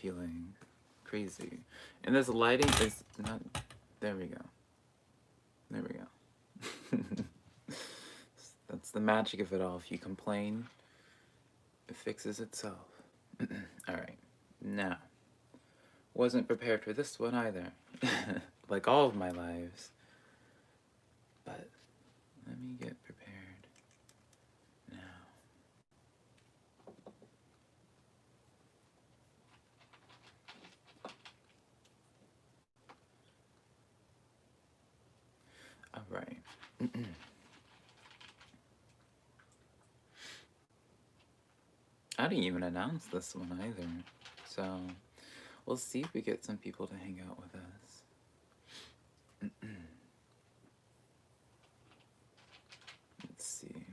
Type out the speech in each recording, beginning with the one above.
feeling. Crazy. And this lighting is not... There we go. There we go. That's the magic of it all. If you complain, it fixes itself. Alright. Now. Wasn't prepared for this one either. Like all of my lives. But let me get prepared now. Alright. I didn't even announce this one either. So we'll see if we get some people to hang out with us. Let's see.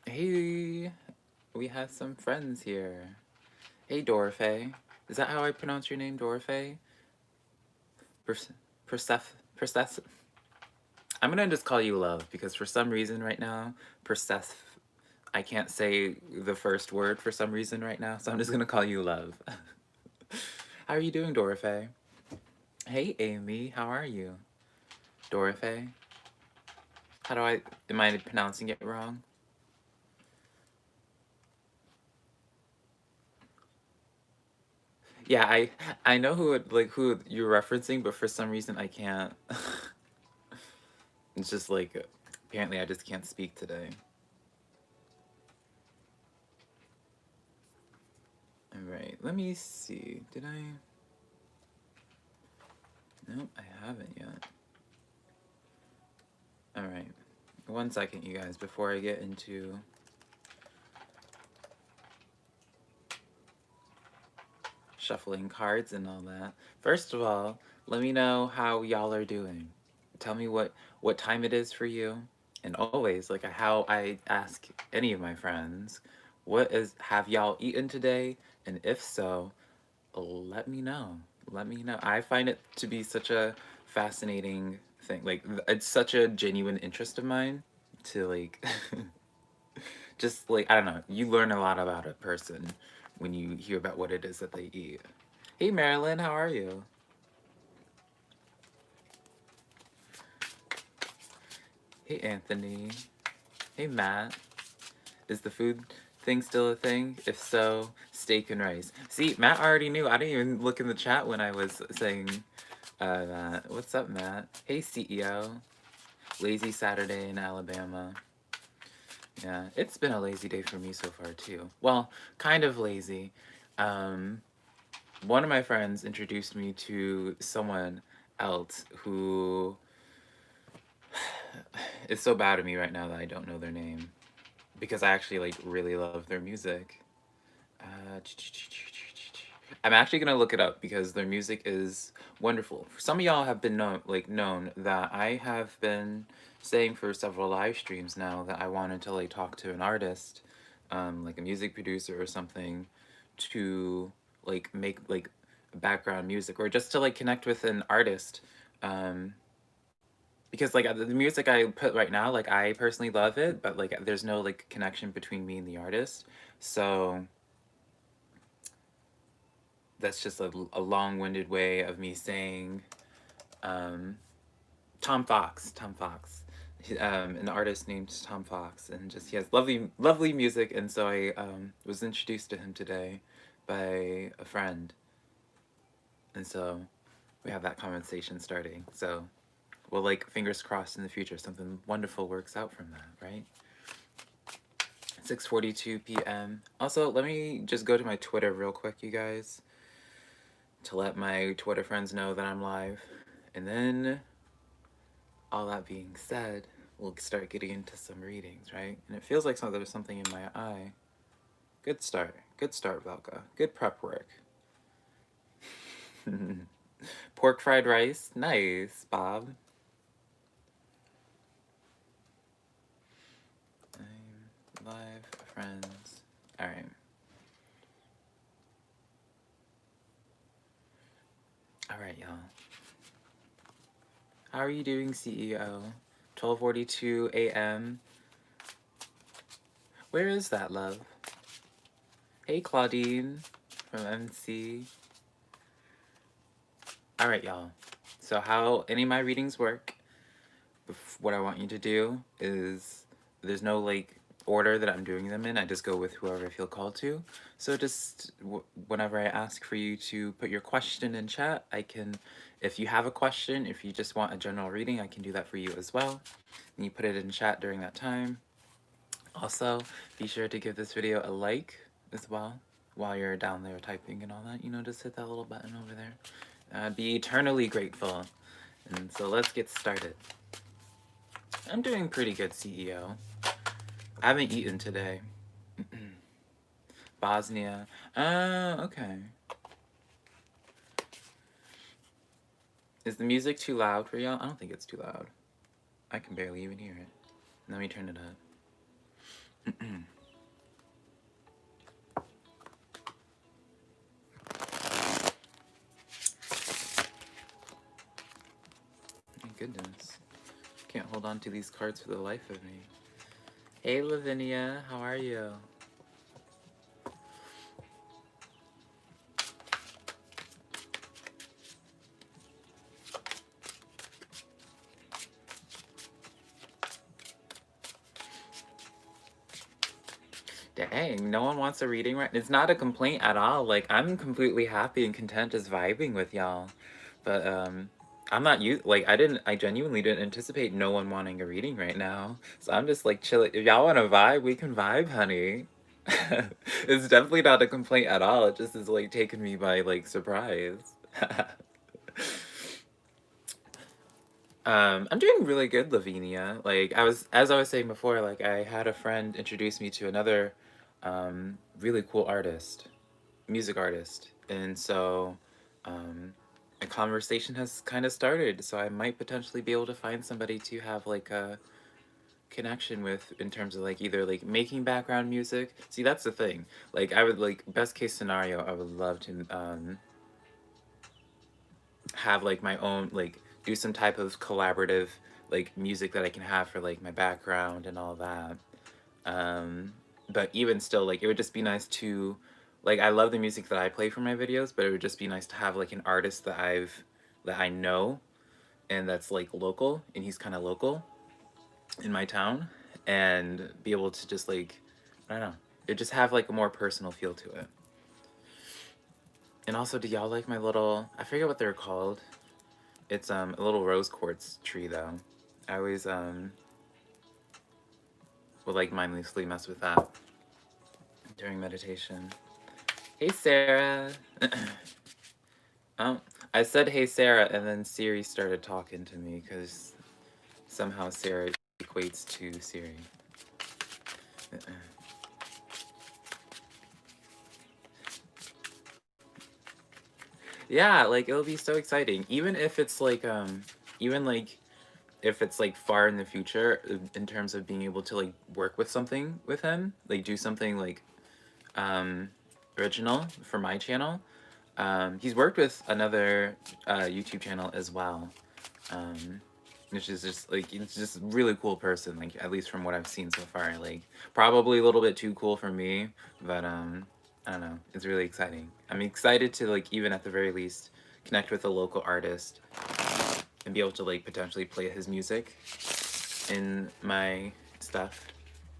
Hey, we have some friends here. Hey, Dorothy. Is that how I pronounce your name, Dorothy? Priestess. I'm gonna just call you Love, because for some reason right now, Priestess, I can't say the first word for some reason right now, so I'm just gonna call you Love. How are you doing, Dorothy? Hey, Amy, how are you? Dorothy? Am I pronouncing it wrong? Yeah, I know who you're referencing, but for some reason I can't. It's just like, apparently I just can't speak today. Alright, let me see. Did I? Nope, I haven't yet. Alright. 1 second, you guys, before I get into shuffling cards and all that. First of all, let me know how y'all are doing. Tell me what time it is for you. And always, like how I ask any of my friends, have y'all eaten today? And if so, let me know. Let me know. I find it to be such a fascinating thing. Like, it's such a genuine interest of mine to, like, just, like, I don't know. You learn a lot about a person when you hear about what it is that they eat. Hey, Marilyn, how are you? Hey, Anthony. Hey, Matt. Is the food thing still a thing? If so, steak and rice. See, Matt already knew. I didn't even look in the chat when I was saying that. What's up, Matt? Hey, CEO. Lazy Saturday in Alabama. Yeah, it's been a lazy day for me so far, too. Well, kind of lazy. One of my friends introduced me to someone else who is so bad at me right now that I don't know their name. Because I actually, like, really love their music. I'm actually gonna look it up because their music is wonderful. Some of y'all have been known that I have been saying for several live streams now that I wanted to like talk to an artist, like a music producer or something, to like make like background music or just to like connect with an artist. Because like the music I put right now, like I personally love it, but like there's no like connection between me and the artist. So that's just a long-winded way of me saying Tom Fox. An artist named Tom Fox, and just he has lovely music, and so I was introduced to him today by a friend, and so we have that conversation starting. So we'll like fingers crossed in the future something wonderful works out from that, right? 6:42 p.m. Also, let me just go to my Twitter real quick, you guys, to let my Twitter friends know that I'm live. And then, all that being said, we'll start getting into some readings, right? And it feels like there's something in my eye. Good start, Velka. Good prep work. Pork fried rice, nice, Bob. I'm live, friends. All right. All right, y'all. How are you doing, CEO? 12:42 a.m. Where is that, love? Hey, Claudine from MC. All right, y'all. So how any of my readings work, what I want you to do is, there's no like order that I'm doing them in. I just go with whoever I feel called to. So just whenever I ask for you to put your question in chat, I can, if you have a question, if you just want a general reading, I can do that for you as well. And you put it in chat during that time. Also, be sure to give this video a like as well while you're down there typing and all that. You know, just hit that little button over there. I'd be eternally grateful. And so let's get started. I'm doing pretty good, CEO. I haven't eaten today. Bosnia. Okay. Is the music too loud for y'all? I don't think it's too loud. I can barely even hear it. Let me turn it up. My goodness. Can't hold on to these cards for the life of me. Hey, Lavinia. How are you? Dang, no one wants a reading right? It's not a complaint at all. Like, I'm completely happy and content just vibing with y'all. But, I'm not I genuinely didn't anticipate no one wanting a reading right now. So I'm just like chilling. If y'all want to vibe, we can vibe, honey. It's definitely not a complaint at all. It just is like taking me by like surprise. I'm doing really good, Lavinia. Like as I was saying before, like I had a friend introduce me to another really cool artist, music artist, and so a conversation has kind of started. So I might potentially be able to find somebody to have like a connection with in terms of like either like making background music. See, that's the thing. Like I would like best case scenario, I would love to have like my own like do some type of collaborative like music that I can have for like my background and all that. But even still, like it would just be nice to like I love the music that I play for my videos, but it would just be nice to have like an artist that I know and that's like local, and he's kind of local in my town, and be able to just like I don't know, it just have like a more personal feel to it. And also, do y'all like my little, I forget what they're called. It's a little rose quartz tree though. I always would like mindlessly mess with that during meditation. Hey Sarah. I said hey Sarah, and then Siri started talking to me because somehow Sarah equates to Siri. Yeah, like it'll be so exciting. Even if it's like even like if it's like far in the future in terms of being able to like work with something with him, like do something like original for my channel. He's worked with another YouTube channel as well. Which is just like it's just a really cool person, like at least from what I've seen so far. Like probably a little bit too cool for me, but I don't know. It's really exciting. I'm excited to like even at the very least connect with a local artist and be able to like potentially play his music in my stuff,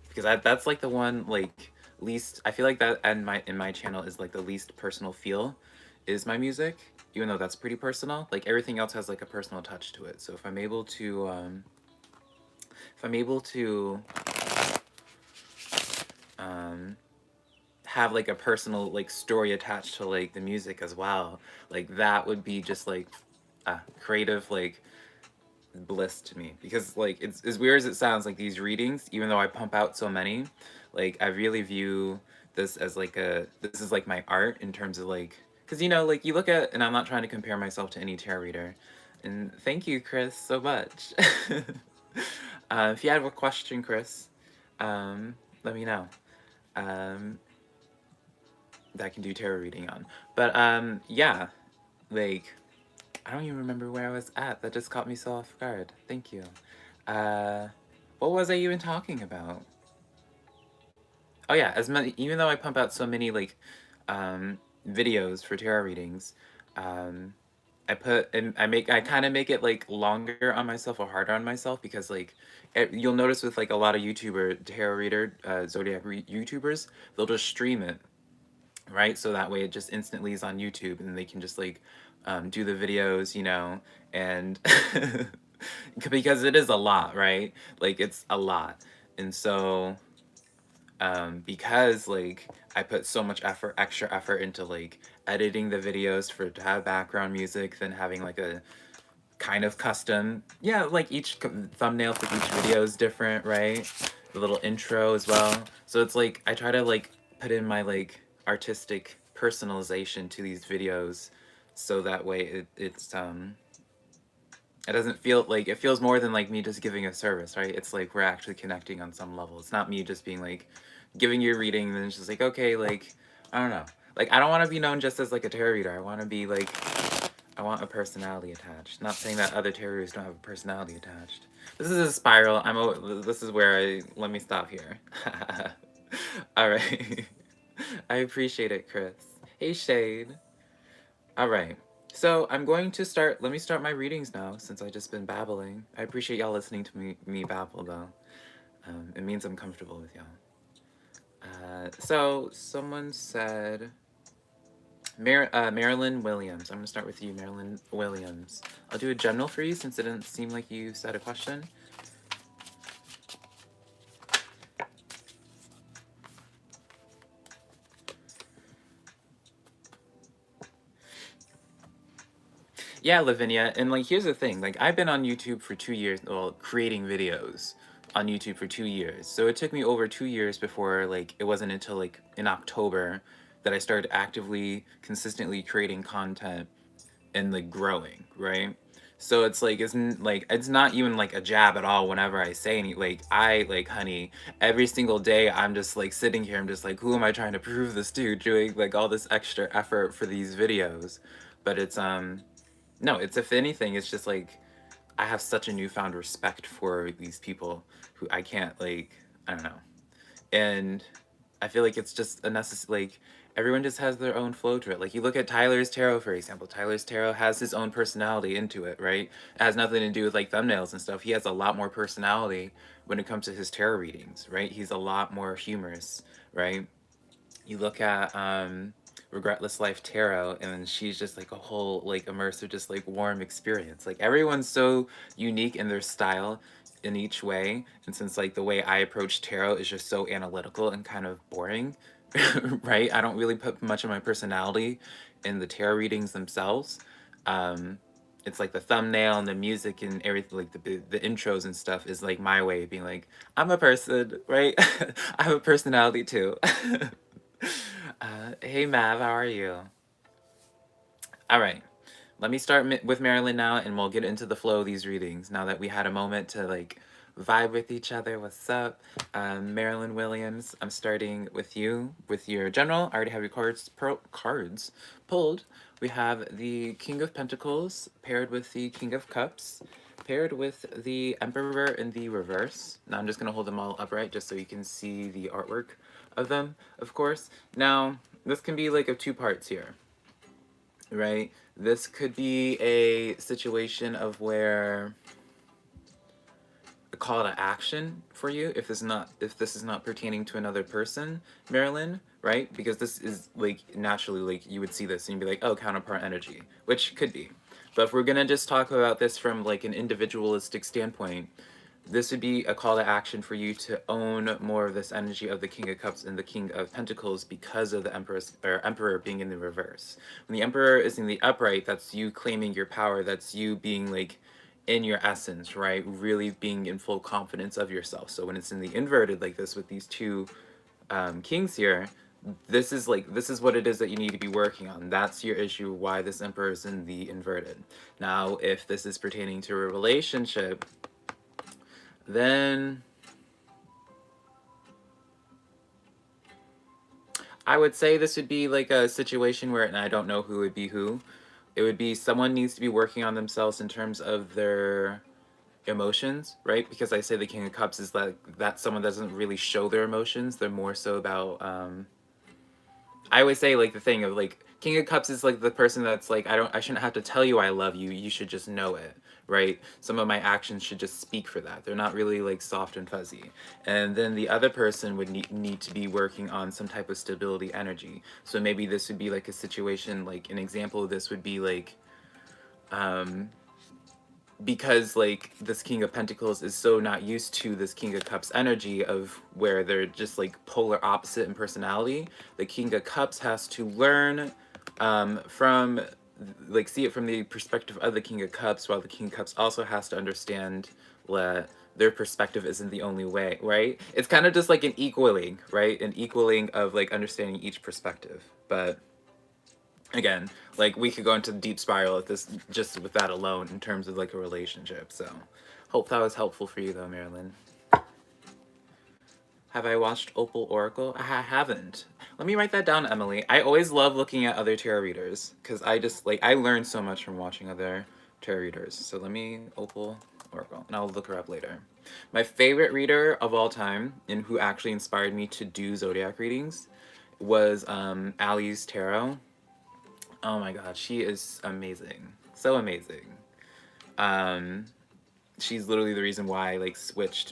because that's like the one like least I feel like that and my in my channel is like the least personal feel is my music, even though that's pretty personal. Like everything else has like a personal touch to it. So if I'm able to have like a personal like story attached to like the music as well, like that would be just like creative like bliss to me. Because like it's as weird as it sounds, like these readings, even though I pump out so many, like I really view this as like this is like my art in terms of like, because you know like you look at, and I'm not trying to compare myself to any tarot reader, and thank you Chris so much. If you have a question, Chris, let me know, that I can do tarot reading on. But yeah, like I don't even remember where I was at. That just caught me so off guard. Thank you. What was I even talking about? Oh yeah, as many, even though I pump out so many like videos for tarot readings, um, I kind of make it like longer on myself or harder on myself because like you'll notice with like a lot of YouTuber tarot reader YouTubers, they'll just stream it, right? So that way it just instantly is on YouTube and they can just like do the videos, you know, and because it is a lot, right? Like it's a lot. And so because like I put so much extra effort into like editing the videos for to have background music, then having like a kind of custom, yeah, like each thumbnail for each video is different, right? The little intro as well. So it's like I try to like put in my like artistic personalization to these videos, so that way it doesn't feel like, it feels more than like me just giving a service, right? It's like we're actually connecting on some level. It's not me just being like giving you a reading and then it's just like, okay, like I don't know. Like I don't want to be known just as like a tarot reader. I want to be like, I want a personality attached. Not saying that other tarot readers don't have a personality attached. This is a spiral. This is where let me stop here. All right. I appreciate it, Chris. Hey, Shade. All right. So I'm going to start, let me start my readings now since I just been babbling. I appreciate y'all listening to me babble though. It means I'm comfortable with y'all. So someone said, Marilyn Williams. I'm gonna start with you, Marilyn Williams. I'll do a general for you since it didn't seem like you said a question. Yeah, Lavinia, and like here's the thing, like I've been on YouTube for 2 years, well, creating videos on YouTube for 2 years. So it took me over 2 years before like it wasn't until like in October that I started actively, consistently creating content and like growing, right? So it's like it's not even like a jab at all whenever I say any, like I like, honey, every single day I'm just like sitting here, I'm just like, who am I trying to prove this to, doing like all this extra effort for these videos. But it's no, it's, if anything, it's just like I have such a newfound respect for these people who I can't like, I don't know. And I feel like it's just a necessary, like everyone just has their own flow to it. Like you look at Tyler's tarot, for example. Tyler's tarot has his own personality into it, right? It has nothing to do with like thumbnails and stuff. He has a lot more personality when it comes to his tarot readings, right? He's a lot more humorous, right? You look at Regretless Life Tarot, and then she's just like a whole like immersive, just like warm experience. Like everyone's so unique in their style in each way, and since like the way I approach tarot is just so analytical and kind of boring, right? I don't really put much of my personality in the tarot readings themselves. Um, it's like the thumbnail and the music and everything, like the intros and stuff is like my way of being like, I'm a person, right? I have a personality too. Hey Mav, how are you? All right, let me start with Marilyn now, and we'll get into the flow of these readings now that we had a moment to like vibe with each other. What's up? Marilyn Williams, I'm starting with you with your general. I already have your cards pulled. We have the King of Pentacles paired with the King of Cups, paired with the Emperor in the reverse. Now I'm just gonna hold them all upright just so you can see the artwork of them, of course. Now, this can be like of two parts here, right? This could be a situation of where a call to action for you if this is not pertaining to another person, Marilyn, right? Because this is like naturally like you would see this and you'd be like, oh, counterpart energy, which could be. But if we're gonna just talk about this from like an individualistic standpoint, this would be a call to action for you to own more of this energy of the King of Cups and the King of Pentacles because of the Emperor being in the reverse. When the Emperor is in the upright, that's you claiming your power. That's you being like in your essence, right? Really being in full confidence of yourself. So when it's in the inverted like this with these two kings here, this is what it is that you need to be working on. That's your issue, why this Emperor is in the inverted. Now, if this is pertaining to a relationship, then I would say this would be like a situation where, and I don't know who would be who, it would be someone needs to be working on themselves in terms of their emotions, right? Because I say the King of Cups is like that someone doesn't really show their emotions. They're more so about I always say like the thing of like King of Cups is like the person that's like I shouldn't have to tell you I love you. You should just know it, right? Some of my actions should just speak for that. They're not really like soft and fuzzy. And then the other person would need to be working on some type of stability energy. So maybe this would be like a situation, like an example of this would be like um because like this King of Pentacles is so not used to this King of Cups energy of where they're just like polar opposite in personality, the King of Cups has to learn from like see it from the perspective of the King of Cups, while the King of Cups also has to understand that their perspective isn't the only way, right? It's kind of just like an equaling, right? An equaling of like understanding each perspective. But again, like we could go into the deep spiral at this just with that alone in terms of like a relationship. So hope that was helpful for you though, Marilyn. Have I watched Opal Oracle? I haven't. Let me write that down, Emily. I always love looking at other tarot readers because I just like I learned so much from watching other tarot readers. So let me Opal Oracle and I'll look her up later. My favorite reader of all time and who actually inspired me to do zodiac readings was Ali's Tarot. Oh my god, she is amazing. So amazing. She's literally the reason why I like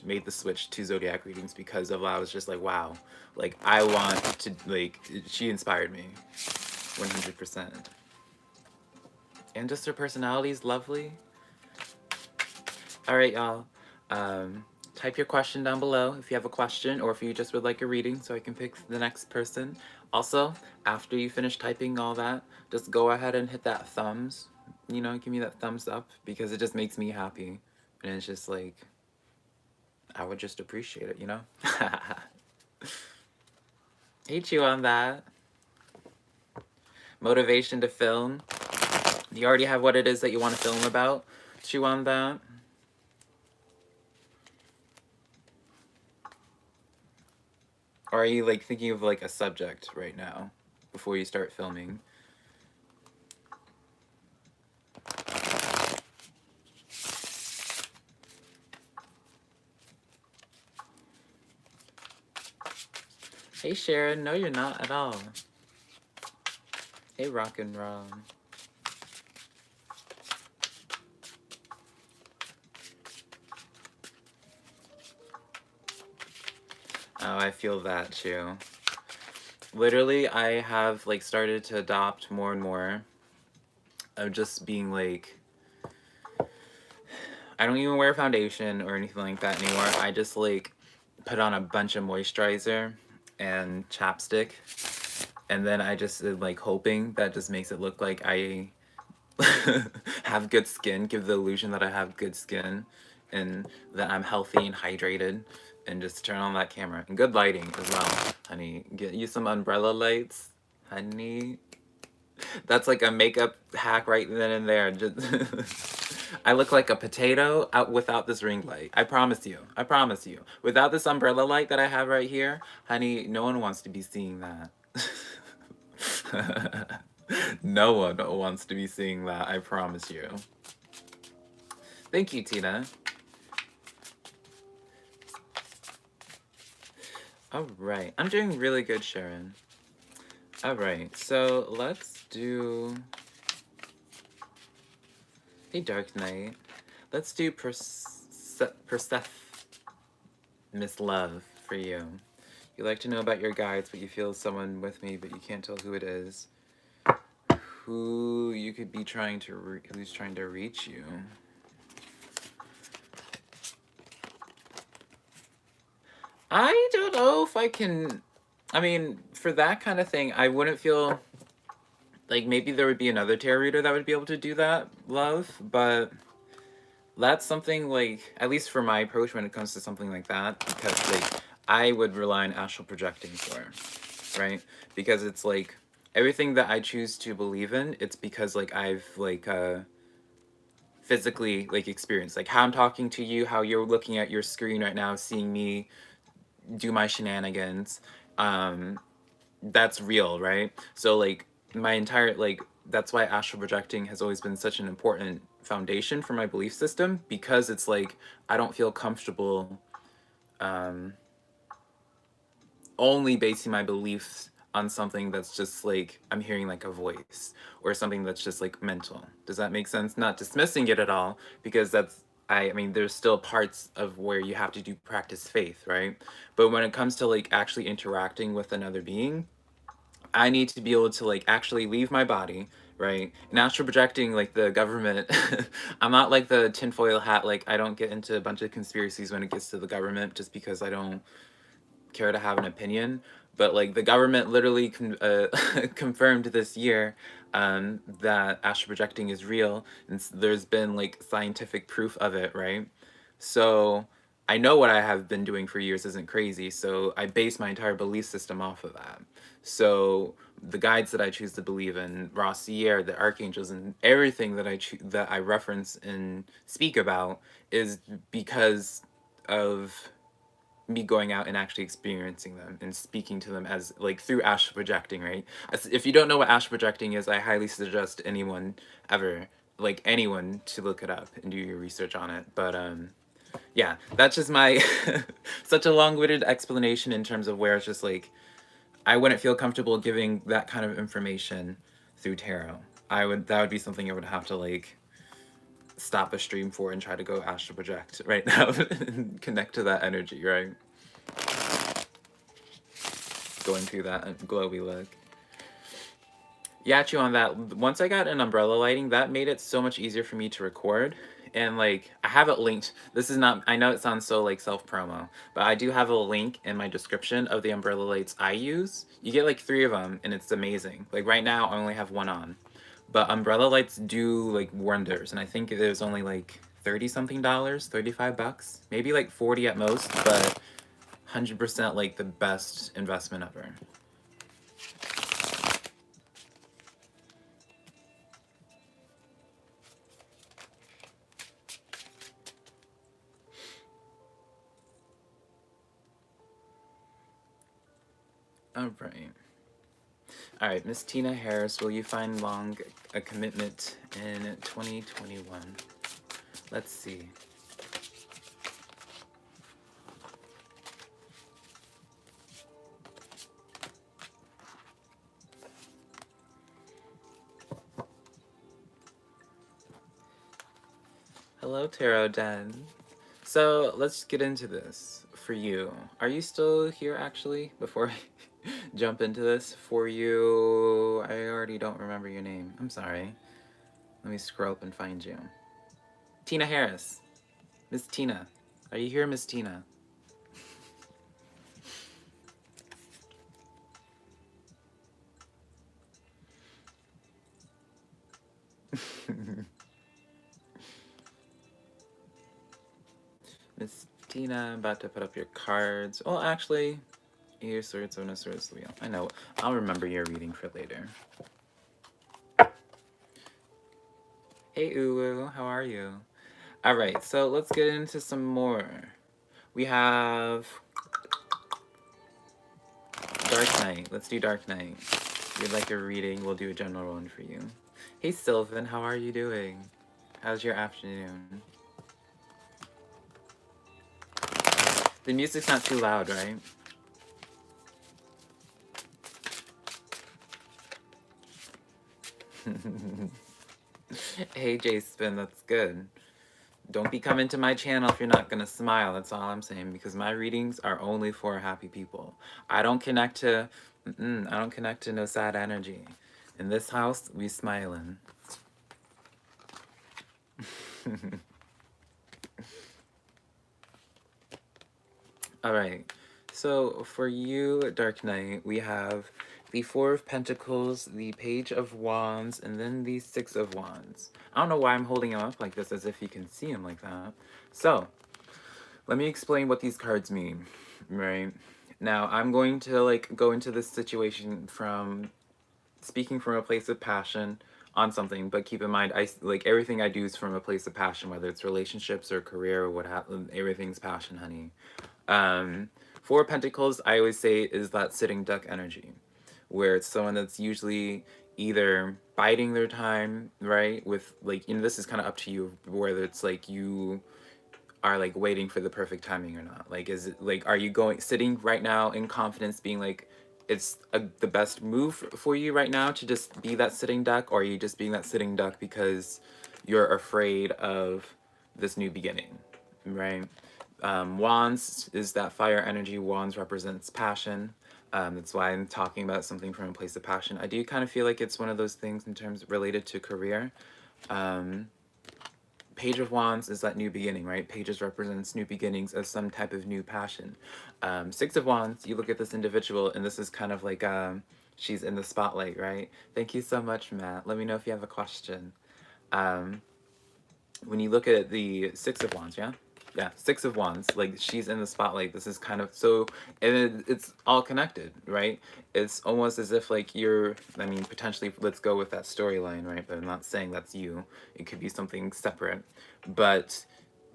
made the switch to zodiac readings because of I was just like, wow, like I want to like she inspired me 100%. And just her personality is lovely. All right, y'all. Type your question down below if you have a question or if you just would like a reading so I can pick the next person. Also, after you finish typing all that, just go ahead and hit that thumbs. You know, give me that thumbs up because it just makes me happy. And it's just like, I would just appreciate it, you know? Hate you on that. Motivation to film. Do you already have what it is that you want to film about? Chew on that. Or are you like thinking of like a subject right now before you start filming? Hey Sharon, no you're not at all. Hey Rock and Roll. Oh, I feel that too. Literally, I have like started to adopt more and more of just being like, I don't even wear foundation or anything like that anymore. I just like put on a bunch of moisturizer and chapstick, and then I just like hoping that just makes it look like I have good skin, give the illusion that I have good skin and that I'm healthy and hydrated, and just turn on that camera. And good lighting as well, honey. Get you some umbrella lights, honey. That's like a makeup hack right then and there. Just I look like a potato out without this ring light. I promise you. I promise you. Without this umbrella light that I have right here, honey, no one wants to be seeing that. No one wants to be seeing that, I promise you. Thank you, Tina. Alright, I'm doing really good, Sharon. Alright, so let's do... Hey, Dark Knight. Let's do Persephone, Miss Love, for you. You like to know about your guides, but you feel someone with me, but you can't tell who it is. Who you could be trying to who's trying to reach you. I don't know if I can... I mean, for that kind of thing, I wouldn't feel... Like, maybe there would be another tarot reader that would be able to do that, love, but... That's something, like, at least for my approach when it comes to something like that, because, like, I would rely on astral projecting for, right? Because it's, like, everything that I choose to believe in, it's because, like, I've, like, physically, like, experienced. Like, how I'm talking to you, how you're looking at your screen right now, seeing me do my shenanigans, that's real, right? So, like, my entire, like, that's why astral projecting has always been such an important foundation for my belief system, because it's like I don't feel comfortable only basing my beliefs on something that's just like I'm hearing like a voice, or something that's just like mental. Does that make sense? Not dismissing it at all, because that's I mean there's still parts of where you have to do practice faith, right? But when it comes to like actually interacting with another being, I need to be able to like actually leave my body, right? And astral projecting, like the government, I'm not like the tinfoil hat, like I don't get into a bunch of conspiracies when it gets to the government, just because I don't care to have an opinion. But like the government literally confirmed this year that astral projecting is real, and there's been like scientific proof of it, right? So I know what I have been doing for years isn't crazy, so I base my entire belief system off of that. So the guides that I choose to believe in, Rossier, the archangels, and everything that that I reference and speak about is because of me going out and actually experiencing them and speaking to them as like through astral projecting, right? If you don't know what astral projecting is, I highly suggest anyone ever, like anyone, to look it up and do your research on it. But yeah, that's just my such a long-winded explanation in terms of where it's just like I wouldn't feel comfortable giving that kind of information through tarot. That would be something I would have to like stop a stream for and try to go astral project right now and connect to that energy, right? Going through that glowy look. Yeah, Chew, on that, once I got an umbrella lighting, that made it so much easier for me to record. And like, I have it linked. This is not, I know it sounds so like self-promo, but I do have a link in my description of the umbrella lights I use. You get like 3 of them and it's amazing. Like right now I only have one on, but umbrella lights do like wonders. And I think it was only like 30 something dollars, 35 bucks, maybe like 40 at most, but 100% like the best investment ever. All right. All right, Miss Tina Harris, will you find long a commitment in 2021? Let's see. Hello, Tarot Den. So let's get into this for you. Are you still here actually? Before I jump into this, for you, I already don't remember your name. I'm sorry. Let me scroll up and find you. Tina Harris. Miss Tina. Are you here, Miss Tina? Miss Tina, I'm about to put up your cards. Well, actually, Eight of Swords, Seven of Swords, Wheel. I know. I'll remember your reading for later. Hey, Uwu. How are you? All right, so let's get into some more. We have Dark Knight. Let's do Dark Knight. If you'd like a reading, we'll do a general one for you. Hey, Sylvan. How are you doing? How's your afternoon? The music's not too loud, right? Hey, J-Spin, that's good. Don't be coming to my channel if you're not gonna smile. That's all I'm saying, because my readings are only for happy people. I don't connect to no sad energy. In this house, we smiling. All right. So for you, Dark Knight, we have the Four of Pentacles, the Page of Wands, and then the Six of Wands. I don't know why I'm holding them up like this, as if you can see them like that. So, let me explain what these cards mean, right? Now, I'm going to, like, go into this situation from speaking from a place of passion on something, but keep in mind, like, everything I do is from a place of passion, whether it's relationships or career or what have, everything's passion, honey. Four of Pentacles, I always say, is that sitting duck energy, where it's someone that's usually either biding their time, right? With like, this is kind of up to you, whether it's like you are like waiting for the perfect timing or not. Like, is it like, are you going sitting right now in confidence, being like, it's the best move for you right now to just be that sitting duck, or are you just being that sitting duck because you're afraid of this new beginning, right? Wands is that fire energy. Wands represents passion. That's why I'm talking about something from a place of passion. I do kind of feel like it's one of those things in terms related to career. Page of Wands is that new beginning, right? Pages represents new beginnings as some type of new passion. Six of Wands, you look at this individual, and this is kind of like she's in the spotlight, right? Thank you so much, Matt. Let me know if you have a question. Um, when you look at the Six of Wands, yeah, Six of Wands, like she's in the spotlight. This is kind of so, and it's all connected, right? It's almost as if like I mean, potentially, let's go with that storyline, right? But I'm not saying that's you. It could be something separate, but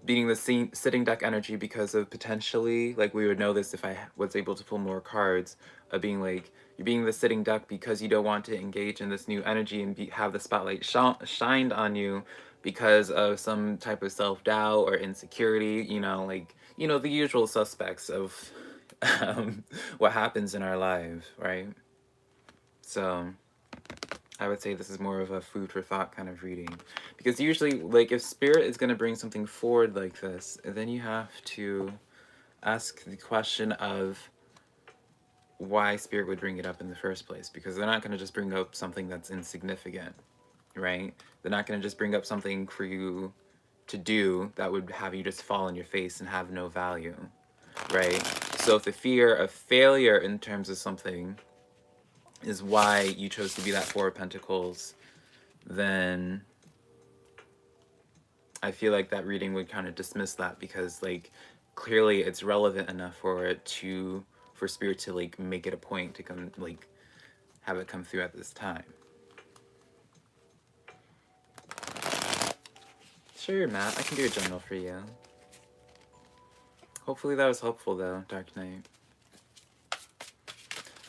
being the sitting duck energy because of potentially, like we would know this if I was able to pull more cards, of being like, you're being the sitting duck because you don't want to engage in this new energy and have the spotlight shined on you because of some type of self-doubt or insecurity, like, the usual suspects of what happens in our lives, right? So I would say this is more of a food for thought kind of reading. Because usually, like, if spirit is going to bring something forward like this, then you have to ask the question of why spirit would bring it up in the first place. Because they're not going to just bring up something that's insignificant, right? They're not going to just bring up something for you to do that would have you just fall on your face and have no value, right? So if the fear of failure in terms of something is why you chose to be that Four of Pentacles, then I feel like that reading would kind of dismiss that, because like clearly it's relevant enough for spirit to like make it a point to come, like, have it come through at this time. Sure, Matt, I can do a journal for you. Hopefully that was helpful though, Dark Knight.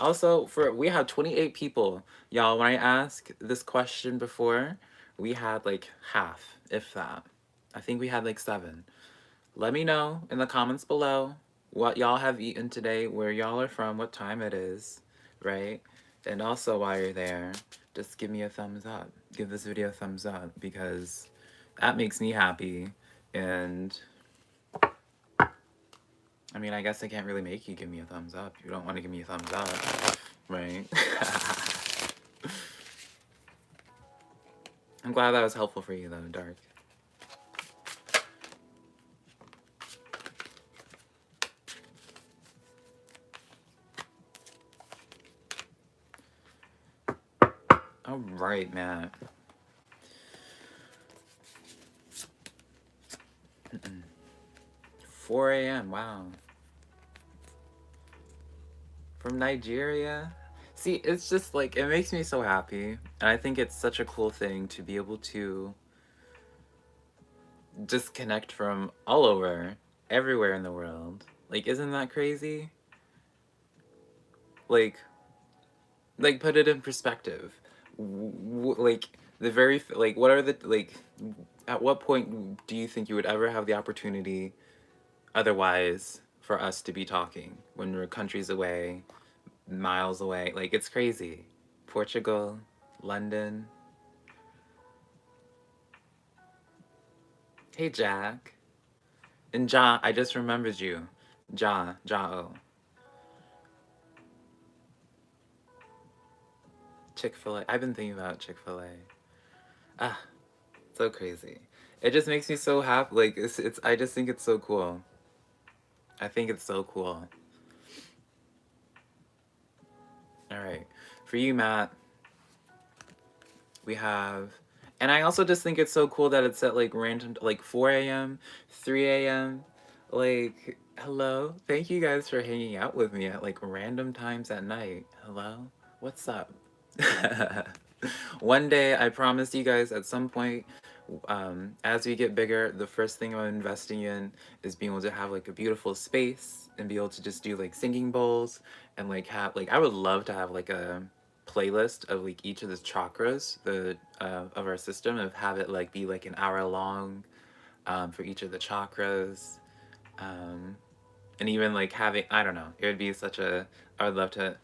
Also, we had 28 people. Y'all, when I asked this question before, we had like half, if that. I think we had like 7. Let me know in the comments below what y'all have eaten today, where y'all are from, what time it is, right? And also, while you're there, just give me a thumbs up. Give this video a thumbs up, because that makes me happy. And I mean, I guess I can't really make you give me a thumbs up. You don't want to give me a thumbs up, right? I'm glad that was helpful for you, though, Dark. All right, Matt. 4 a.m., wow. From Nigeria? See, it's just like, it makes me so happy. And I think it's such a cool thing to be able to just connect from all over, everywhere in the world. Like, isn't that crazy? Like put it in perspective. Like, what are the, like, at what point do you think you would ever have the opportunity otherwise for us to be talking when we're countries away, miles away? Like, it's crazy. Portugal, London. Hey, Jack. And Ja, I just remembered you. Ja-O. Chick-fil-A. I've been thinking about Chick-fil-A. Ah, so crazy. It just makes me so happy. Like, I just think it's so cool. I think it's so cool. Alright. For you, Matt, we have... And I also just think it's so cool that it's at, like, random... Like, 4 a.m., 3 a.m. Like, hello? Thank you guys for hanging out with me at, like, random times at night. Hello? What's up? One day, I promise you guys, at some point, as we get bigger, the first thing I'm investing in is being able to have like a beautiful space and be able to just do like singing bowls and like have like, I would love to have like playlist of like each of the chakras, the of our system, and have it like be like an hour long for each of the chakras. And even like having, I don't know, it would be such a, I would love to,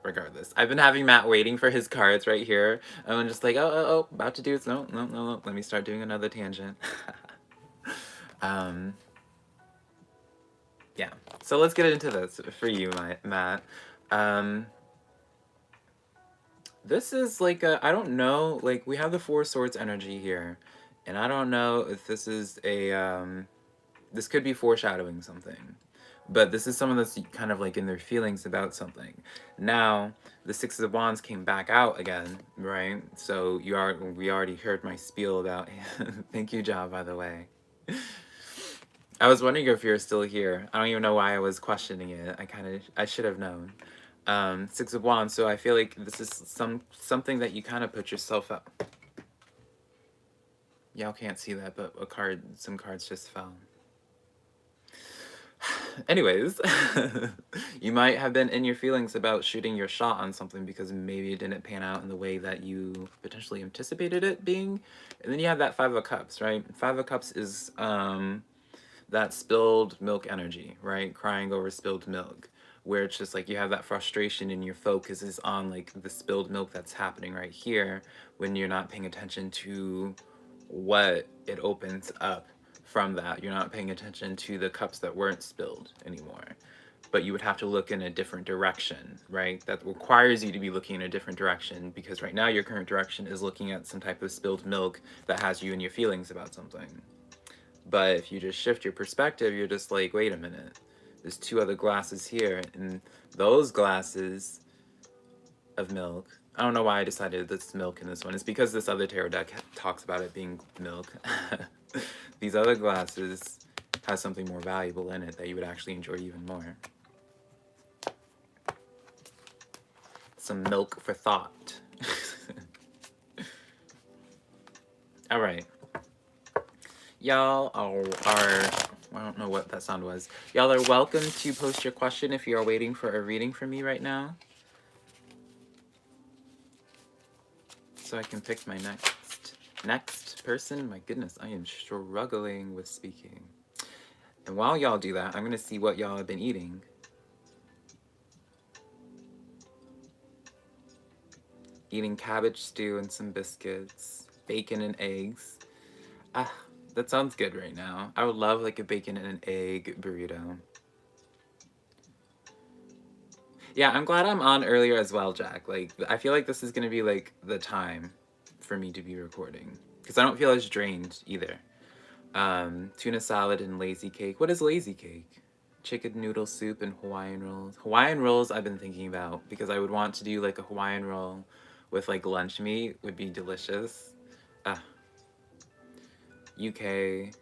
regardless. I've been having Matt waiting for his cards right here. I'm just like, oh, about to do it. No, no, no, no. Let me start doing another tangent. Yeah. So let's get into this for you, Matt. This is like a, I don't know, like we have the Four Swords energy here. And I don't know if this is a, this could be foreshadowing something. But this is someone that's kind of like in their feelings about something. Now, the Six of Wands came back out again, right? So we already heard my spiel about thank you, Ja, by the way. I was wondering if you're still here. I don't even know why I was questioning it. I should have known. Six of Wands, so I feel like this is something that you kind of put yourself up. Y'all can't see that, but some cards just fell. Anyways, you might have been in your feelings about shooting your shot on something because maybe it didn't pan out in the way that you potentially anticipated it being. And then you have that Five of Cups, right? Five of Cups is that spilled milk energy, right? Crying over spilled milk, where it's just like you have that frustration and your focus is on like the spilled milk that's happening right here when you're not paying attention to what it opens up from that. You're not paying attention to the cups that weren't spilled anymore. But you would have to look in a different direction, right? That requires you to be looking in a different direction because right now your current direction is looking at some type of spilled milk that has you in your feelings about something. But if you just shift your perspective, you're just like, wait a minute. There's two other glasses here, and those glasses of milk, I don't know why I decided this milk in this one. It's because this other tarot deck talks about it being milk. These other glasses has something more valuable in it that you would actually enjoy even more. Some milk for thought. All right. Y'all are, I don't know what that sound was. Y'all are welcome to post your question if you are waiting for a reading from me right now. So I can pick my next person. My goodness, I am struggling with speaking. And while y'all do that, I'm gonna see what y'all have been eating. Eating cabbage stew and some biscuits, bacon and eggs. Ah, that sounds good right now. I would love like a bacon and an egg burrito. Yeah, I'm glad I'm on earlier as well, Jack. Like, I feel like this is gonna be like the time for me to be recording because I don't feel as drained either. Tuna salad and lazy cake. What is lazy cake? Chicken noodle soup and Hawaiian rolls. Hawaiian rolls I've been thinking about because I would want to do like a Hawaiian roll with like lunch meat would be delicious. UK,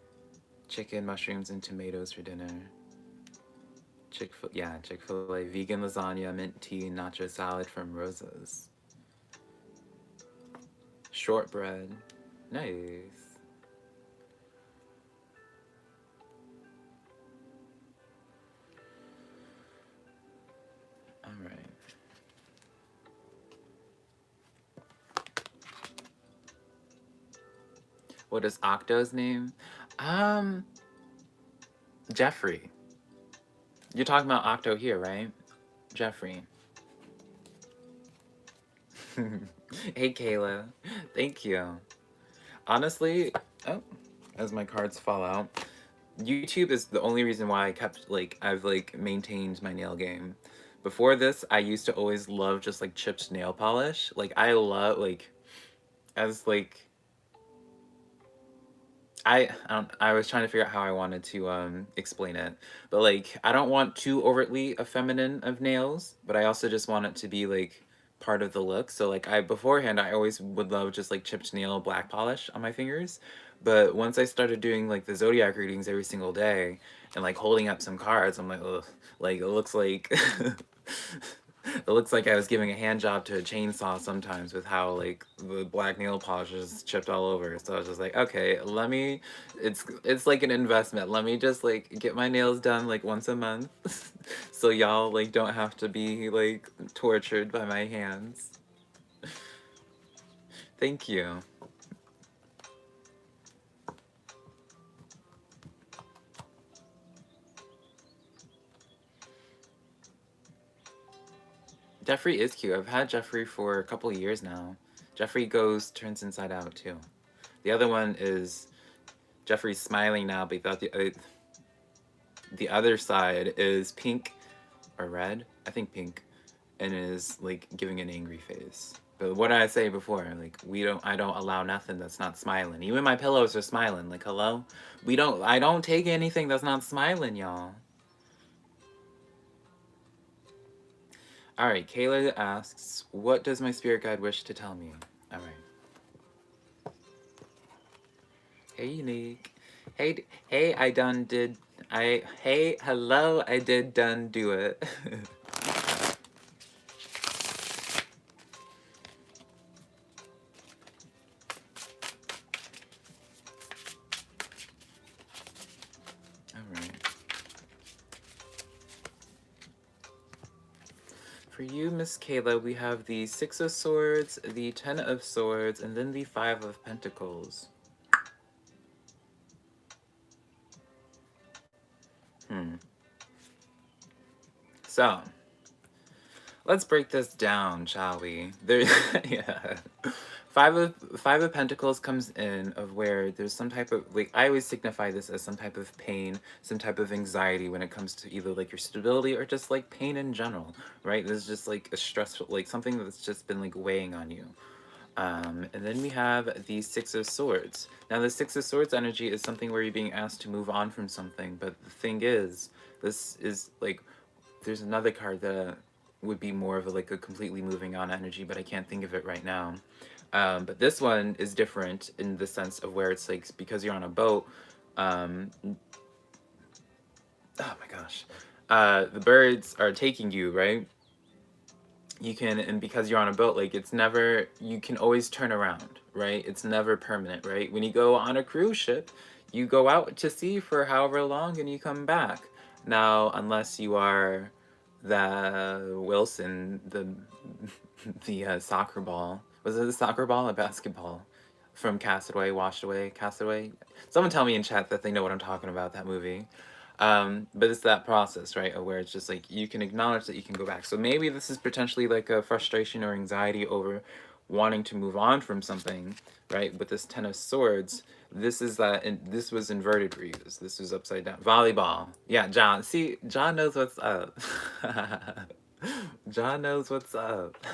chicken, mushrooms, and tomatoes for dinner. Chick-fil-A, vegan lasagna, mint tea, nacho salad from Rosa's. Shortbread, nice. All right. What is Octo's name? Jeffrey. You're talking about Octo here, right? Jeffrey. Hey, Kayla. Thank you. Honestly, as my cards fall out, YouTube is the only reason why I kept, like, I've, like, maintained my nail game. Before this, I used to always love just, like, chipped nail polish. Like, I love, like, as, like, I was trying to figure out how I wanted to explain it, but like I don't want too overtly feminine of nails, but I also just want it to be like part of the look. So like beforehand I always would love just like chipped nail black polish on my fingers, but once I started doing like the zodiac readings every single day and like holding up some cards, I'm like, ugh, like it looks like it looks like I was giving a hand job to a chainsaw sometimes with how like the black nail polish is chipped all over. So I was just like, okay, it's like an investment. Let me just like get my nails done like once a month so y'all like don't have to be like tortured by my hands. Thank you. Jeffrey is cute. I've had Jeffrey for a couple years now. Jeffrey turns inside out too. The other one is Jeffrey's smiling now, but the other side is pink or red. I think pink, and is like giving an angry face. But what did I say before? Like I don't allow nothing that's not smiling. Even my pillows are smiling. Like hello, I don't take anything that's not smiling, y'all. All right, Kayla asks, what does my spirit guide wish to tell me? All right. Hey, Unique. Hey, hello, I did done do it. For you, Miss Kayla, we have the 6 of Swords, the 10 of Swords, and then the 5 of Pentacles. So, let's break this down, shall we? Yeah. Five of Pentacles comes in of where there's some type of, like, I always signify this as some type of pain, some type of anxiety when it comes to either, like, your stability or just, like, pain in general, right? There's just, like, a stressful, like, something that's just been, like, weighing on you. And then we have the 6 of Swords. Now, the 6 of Swords energy is something where you're being asked to move on from something, but the thing is, this is, like, there's another card that would be more of a, like, a completely moving on energy, but I can't think of it right now. But this one is different in the sense of where it's like, because you're on a boat, oh my gosh, the birds are taking you, right? And because you're on a boat, like, it's never, you can always turn around, right? It's never permanent, right? When you go on a cruise ship, you go out to sea for however long and you come back. Now, unless you are the Wilson, the soccer ball. Was it a soccer ball? A basketball from Castaway, Washed Away, Castaway? Someone tell me in chat that they know what I'm talking about, that movie. But it's that process, right, where it's just like you can acknowledge that you can go back. So maybe this is potentially like a frustration or anxiety over wanting to move on from something, right? With this 10 of Swords, this is that, and this was inverted reuse. This was upside down. Volleyball. Yeah, John. See, John knows what's up. John knows what's up.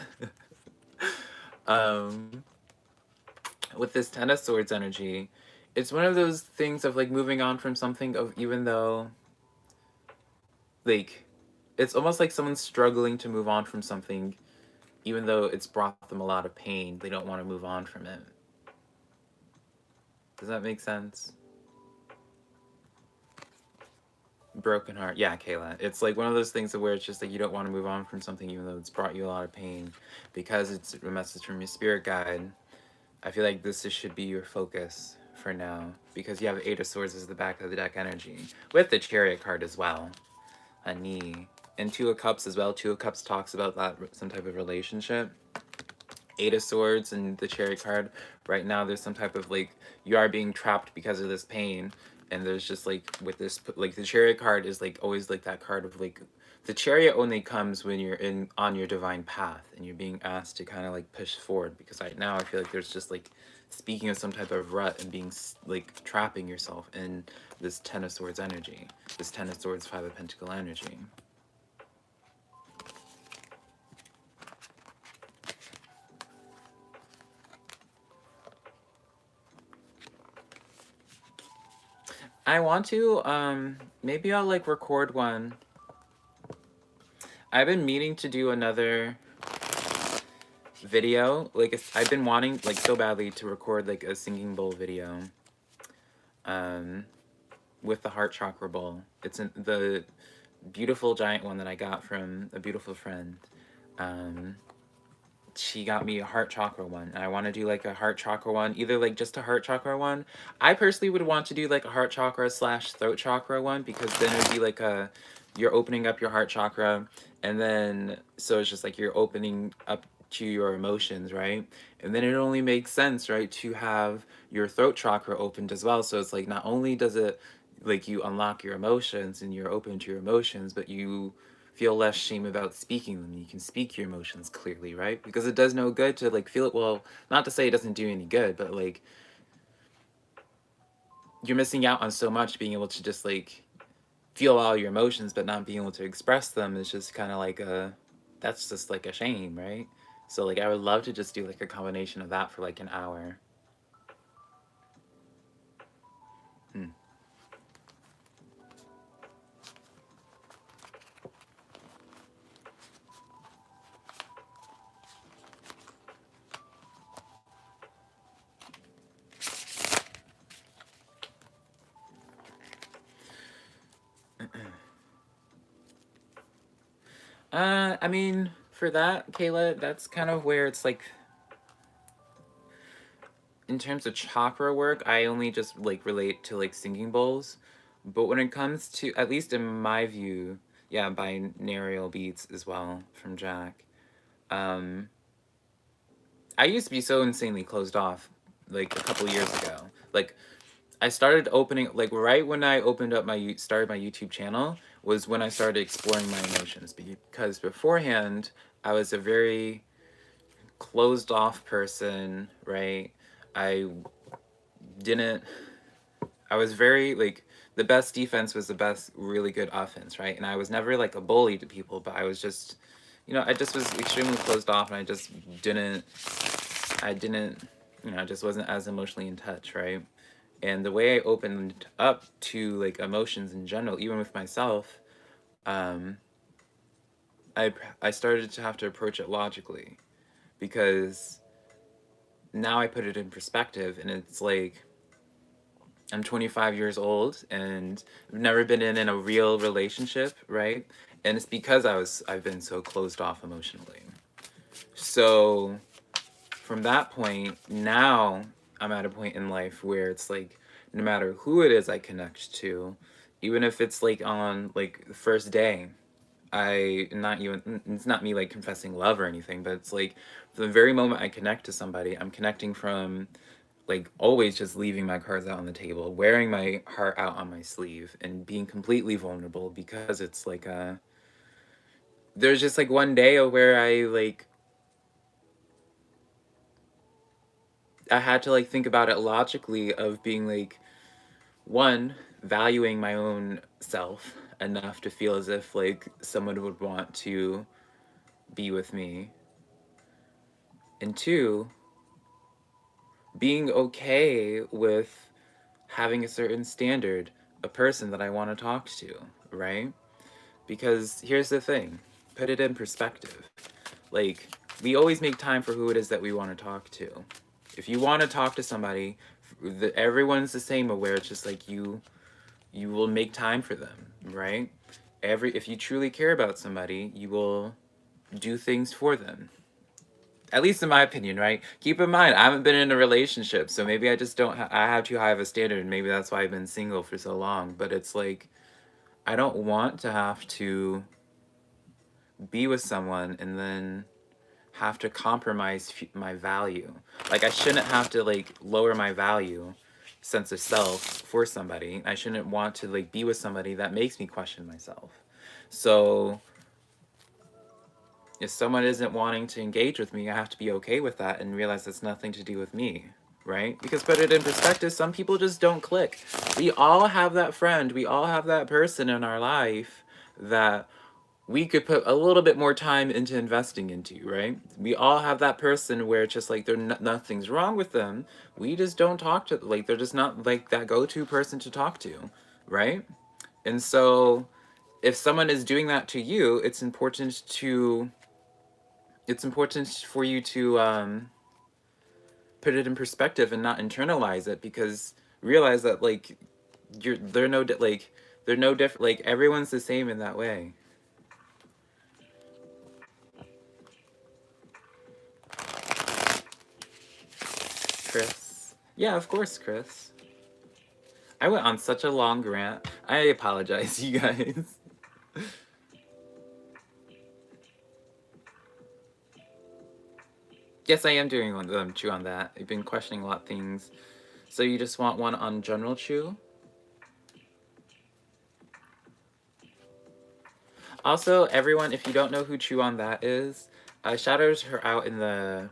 With this 10 of Swords energy, it's one of those things of like moving on from something of, even though, like, it's almost like someone's struggling to move on from something, even though it's brought them a lot of pain, they don't want to move on from it. Does that make sense? Broken heart. Yeah, Kayla. It's like one of those things where it's just like you don't want to move on from something even though it's brought you a lot of pain. Because it's a message from your spirit guide, I feel like this should be your focus for now. Because you have 8 of Swords as the back of the deck energy. With the Chariot card as well. A knee. And 2 of Cups as well. 2 of Cups talks about that, some type of relationship. 8 of Swords and the Chariot card. Right now there's some type of like, you are being trapped because of this pain. And there's just like, with this, like the Chariot card is like always like that card of like, the Chariot only comes when you're on your divine path and you're being asked to kind of like push forward. Because right now I feel like there's just like, speaking of some type of rut and being like trapping yourself in this 10 of Swords energy. This 10 of Swords, 5 of Pentacle energy. I want to, maybe I'll like record one. I've been meaning to do another video. Like, I've been wanting like so badly to record like a singing bowl video. With the heart chakra bowl. It's in the beautiful giant one that I got from a beautiful friend. She got me a heart chakra one, and I want to do like a heart chakra one, either like just a heart chakra one. I personally would want to do like a heart chakra / throat chakra one, because then it would be like a you're opening up your heart chakra, and then so it's just like you're opening up to your emotions, right? And then it only makes sense, right, to have your throat chakra opened as well. So it's like not only does it like you unlock your emotions and you're open to your emotions, but you feel less shame about speaking them. You can speak your emotions clearly, right? Because it does no good to like feel it. Well, not to say it doesn't do any good, but like you're missing out on so much being able to just like feel all your emotions but not being able to express them is just kind of like a, that's just like a shame, right? So like I would love to just do like a combination of that for like an hour. Hmm. I mean, for that, Kayla, that's kind of where it's like, in terms of chakra work, I only just like relate to like singing bowls. But when it comes to, at least in my view, yeah, binaural beats as well from Jack. Um, I used to be so insanely closed off, like a couple years ago. Like I started opening, like right when I opened up my started my YouTube channel was when I started exploring my emotions, because beforehand I was a very closed off person, right? I didn't, I was very like, the best defense was the best really good offense, right? And I was never like a bully to people, but I was just, you know, I just was extremely closed off, and didn't I didn't, you know, I just wasn't as emotionally in touch, right? And the way I opened up to like emotions in general, even with myself, um, I I started to have to approach it logically, because now I put it in perspective, and it's like I'm 25 years old and I've never been in a real relationship, right? And it's because I've been so closed off emotionally. So from that point, now I'm at a point in life where it's like no matter who it is I connect to, even if it's like on like the first day, I not even, it's not me like confessing love or anything, but it's like from the very moment I connect to somebody, I'm connecting from like always just leaving my cards out on the table, wearing my heart out on my sleeve, and being completely vulnerable, because it's like there's just like one day where I had to like think about it logically of being like, one, valuing my own self enough to feel as if like someone would want to be with me, and two, being okay with having a certain standard, a person that I want to talk to, right? Because here's the thing, put it in perspective. Like, we always make time for who it is that we want to talk to. If you want to talk to somebody, everyone's the same, where it's just like you will make time for them, right? If you truly care about somebody, you will do things for them. At least in my opinion, right? Keep in mind, I haven't been in a relationship, so maybe I just don't. I have too high of a standard, and maybe that's why I've been single for so long. But it's like I don't want to have to be with someone and then have to compromise my value. Like I shouldn't have to like lower my value, sense of self for somebody. I shouldn't want to like be with somebody that makes me question myself. So if someone isn't wanting to engage with me, I have to be okay with that and realize it's nothing to do with me, right? Because put it in perspective, some people just don't click. We all have that friend, we all have that person in our life that we could put a little bit more time into investing into, right? We all have that person where it's just like nothing's wrong with them. We just don't talk to, like they're just not like that go-to person to talk to, right? And so if someone is doing that to you, it's important for you to put it in perspective and not internalize it, because realize that like they're no different, like everyone's the same in that way. Chris. Yeah, of course, Chris. I went on such a long rant. I apologize, you guys. Yes, I am doing chew on that. I've been questioning a lot of things. So you just want one on general chew? Also, everyone, if you don't know who Chew on That is, I shouted her out in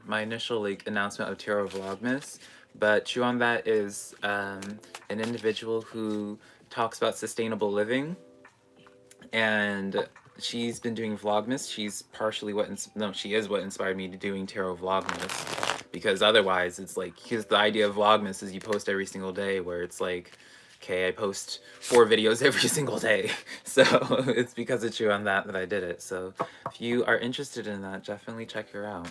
my initial like announcement of Tarot Vlogmas. But Chew on That is an individual who talks about sustainable living, and she's been doing Vlogmas. She's partially she is what inspired me to doing Tarot Vlogmas, because otherwise it's like, because the idea of Vlogmas is you post every single day, where it's like, okay, I post 4 videos every single day. So it's because of you on that I did it. So if you are interested in that, definitely check her out.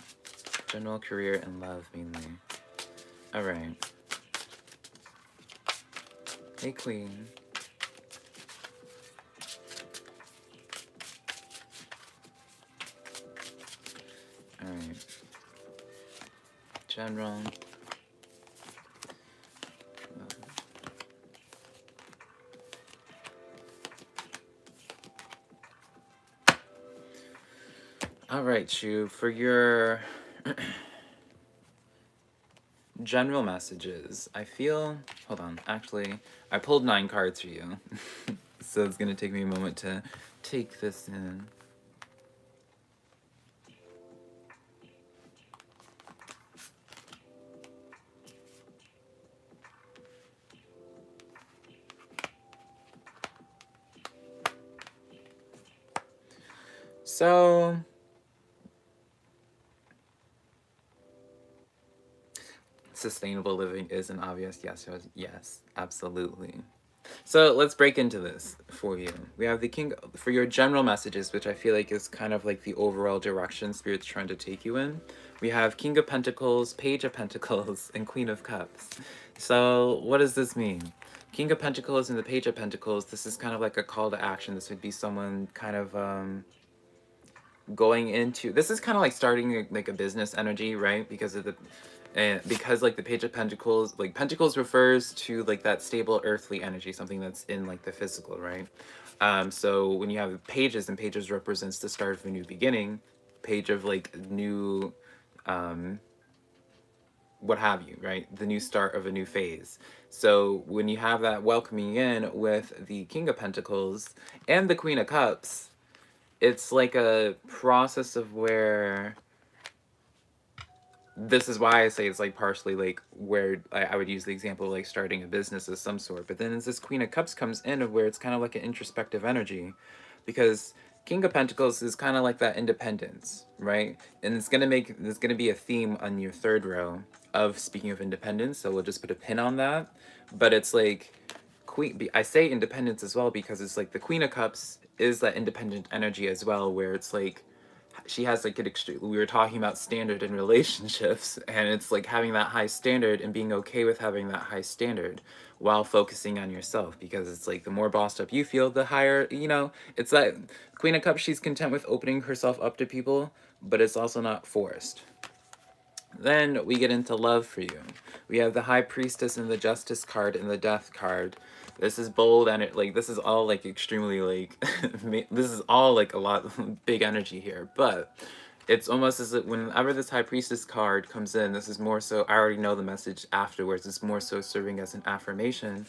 General career and love mainly. All right. Hey, Queen. All right. General. All right, Chu, for your general messages, I feel, hold on, actually, I pulled 9 cards for you. So it's going to take me a moment to take this in. So, sustainable living is an obvious yes, absolutely. So let's break into this for you. We have the King, for your general messages, which I feel like is kind of like the overall direction Spirit's trying to take you in. We have King of Pentacles, Page of Pentacles, and Queen of Cups. So what does this mean? King of Pentacles and the Page of Pentacles, this is kind of like a call to action. This would be someone kind of going into, this is kind of like starting like a business energy, right? Because of the, and because like the Page of Pentacles, like Pentacles refers to like that stable earthly energy, something that's in like the physical, right? So when you have pages, and pages represents the start of a new beginning, page of like new, what have you, right? The new start of a new phase. So when you have that welcoming in with the King of Pentacles and the Queen of Cups, it's like a process of where, this is why I say it's like partially like where I would use the example of like starting a business of some sort. But then as this Queen of Cups comes in, of where it's kind of like an introspective energy, because King of Pentacles is kind of like that independence, right? And it's gonna make, there's gonna be a theme on your 3rd row of speaking of independence. So we'll just put a pin on that. But it's like Queen, I say independence as well because it's like the Queen of Cups is that independent energy as well, where it's like she has like an extreme, we were talking about standard in relationships, and it's like having that high standard and being okay with having that high standard while focusing on yourself, because it's like the more bossed up you feel, the higher, you know, it's that Queen of Cups, she's content with opening herself up to people, but it's also not forced. Then we get into love for you. We have the High Priestess and the Justice card and the Death card. This is bold, and like this is all like extremely like this is all like a lot big energy here, but it's almost as if whenever this High Priestess card comes in, this is more so, I already know the message afterwards, it's more so serving as an affirmation,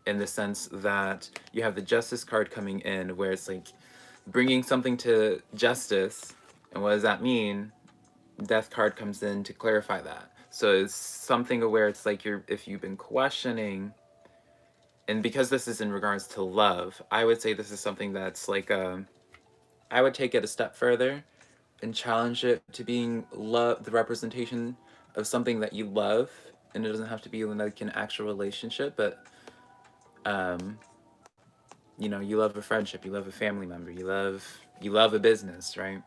in the sense that you have the Justice card coming in, where it's like bringing something to justice. And what does that mean? Death card comes in to clarify that. So it's something where it's like if you've been questioning, and because this is in regards to love, I would say this is something that's like I would take it a step further and challenge it to being love, the representation of something that you love, and it doesn't have to be like an actual relationship, but you know, you love a friendship, you love a family member, you love a business, right?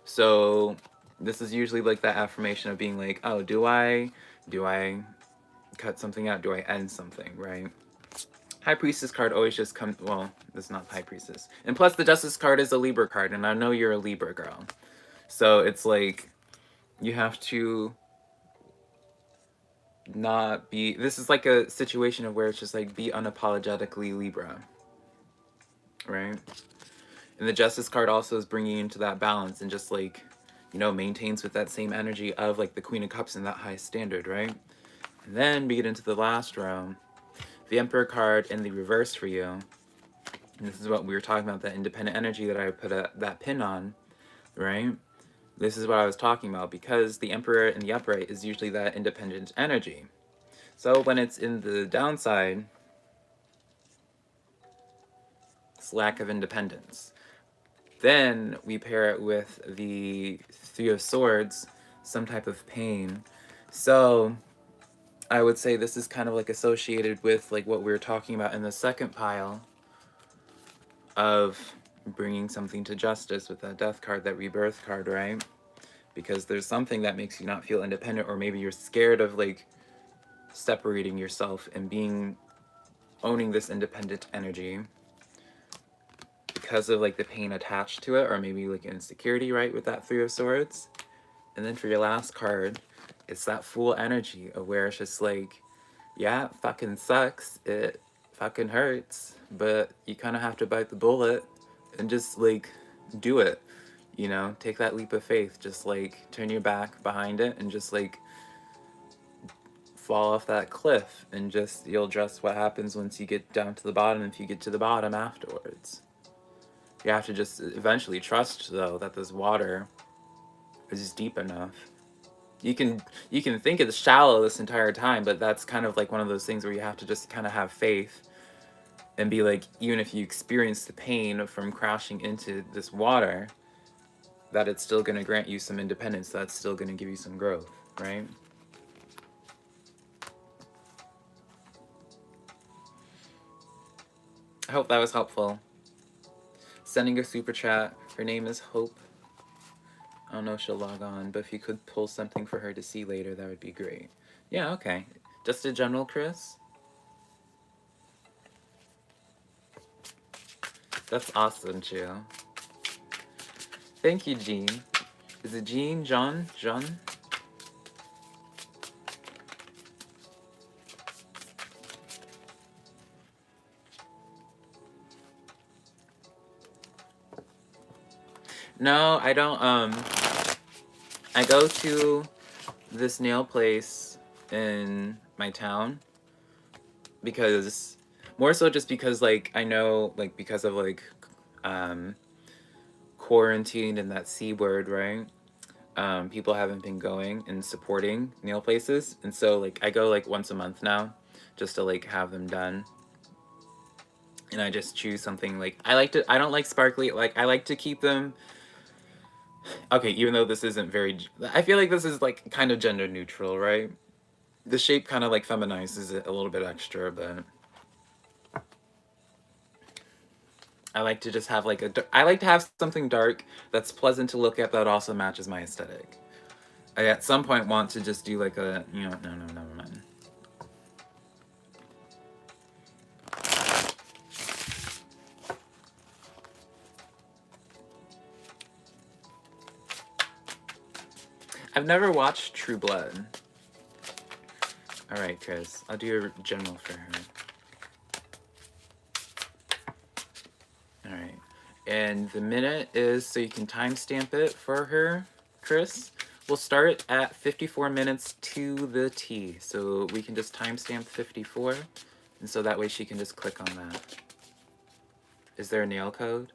So this is usually like that affirmation of being like, oh, do I cut something out? Do I end something, right? High Priestess card always just comes, well, it's not High Priestess. And plus the Justice card is a Libra card, and I know you're a Libra girl. So it's like, you have to not be, this is like a situation of where it's just like, be unapologetically Libra, right? And the Justice card also is bringing you into that balance, and just like, you know, maintains with that same energy of like the Queen of Cups and that high standard, right? And then we get into the last row, the Emperor card in the reverse for you. And this is what we were talking about, that independent energy that I put that pin on, right? This is what I was talking about, because the Emperor in the upright is usually that independent energy. So when it's in the downside, it's lack of independence. Then we pair it with the Three of Swords, some type of pain. So I would say this is kind of like associated with like what we were talking about in the second pile of bringing something to justice with that Death card, that Rebirth card, right? Because there's something that makes you not feel independent, or maybe you're scared of like separating yourself and owning this independent energy because of like the pain attached to it, or maybe like insecurity, right, with that Three of Swords. And then for your last card, it's that Fool energy of where it's just like, yeah, it fucking sucks, it fucking hurts, but you kind of have to bite the bullet and just like do it, you know, take that leap of faith, just like turn your back behind it and just like fall off that cliff, and just you'll address what happens once you get down to the bottom, if you get to the bottom afterwards. You have to just eventually trust, though, that this water is deep enough. You can think it's shallow this entire time, but that's kind of like one of those things where you have to just kind of have faith and be like, even if you experience the pain from crashing into this water, that it's still going to grant you some independence, that's still going to give you some growth, right? I hope that was helpful. Sending a super chat. Her name is Hope. I don't know if she'll log on, but if you could pull something for her to see later, that would be great. Yeah, okay. Just a general, Chris? That's awesome, Jill. Thank you, Jean. Is it Jean? John? John? No, I don't, I go to this nail place in my town because, more so just because, like, I know, like, because of, like, quarantine and that C word, right? People haven't been going and supporting nail places, and so like I go like once a month now just to like have them done, and I just choose something. Like I don't like sparkly, like I like to keep them, okay, even though this isn't very, I feel like this is like kind of gender neutral, right? The shape kind of like feminizes it a little bit extra, but I like to just have like I like to have something dark that's pleasant to look at, that also matches my aesthetic. I at some point want to just do like a, you know, no, never mind. I've never watched True Blood. Alright, Chris. I'll do your general for her. Alright. And the minute is, so you can timestamp it for her, Chris. We'll start at 54 minutes to the T. So we can just timestamp 54. And so that way she can just click on that. Is there a nail code?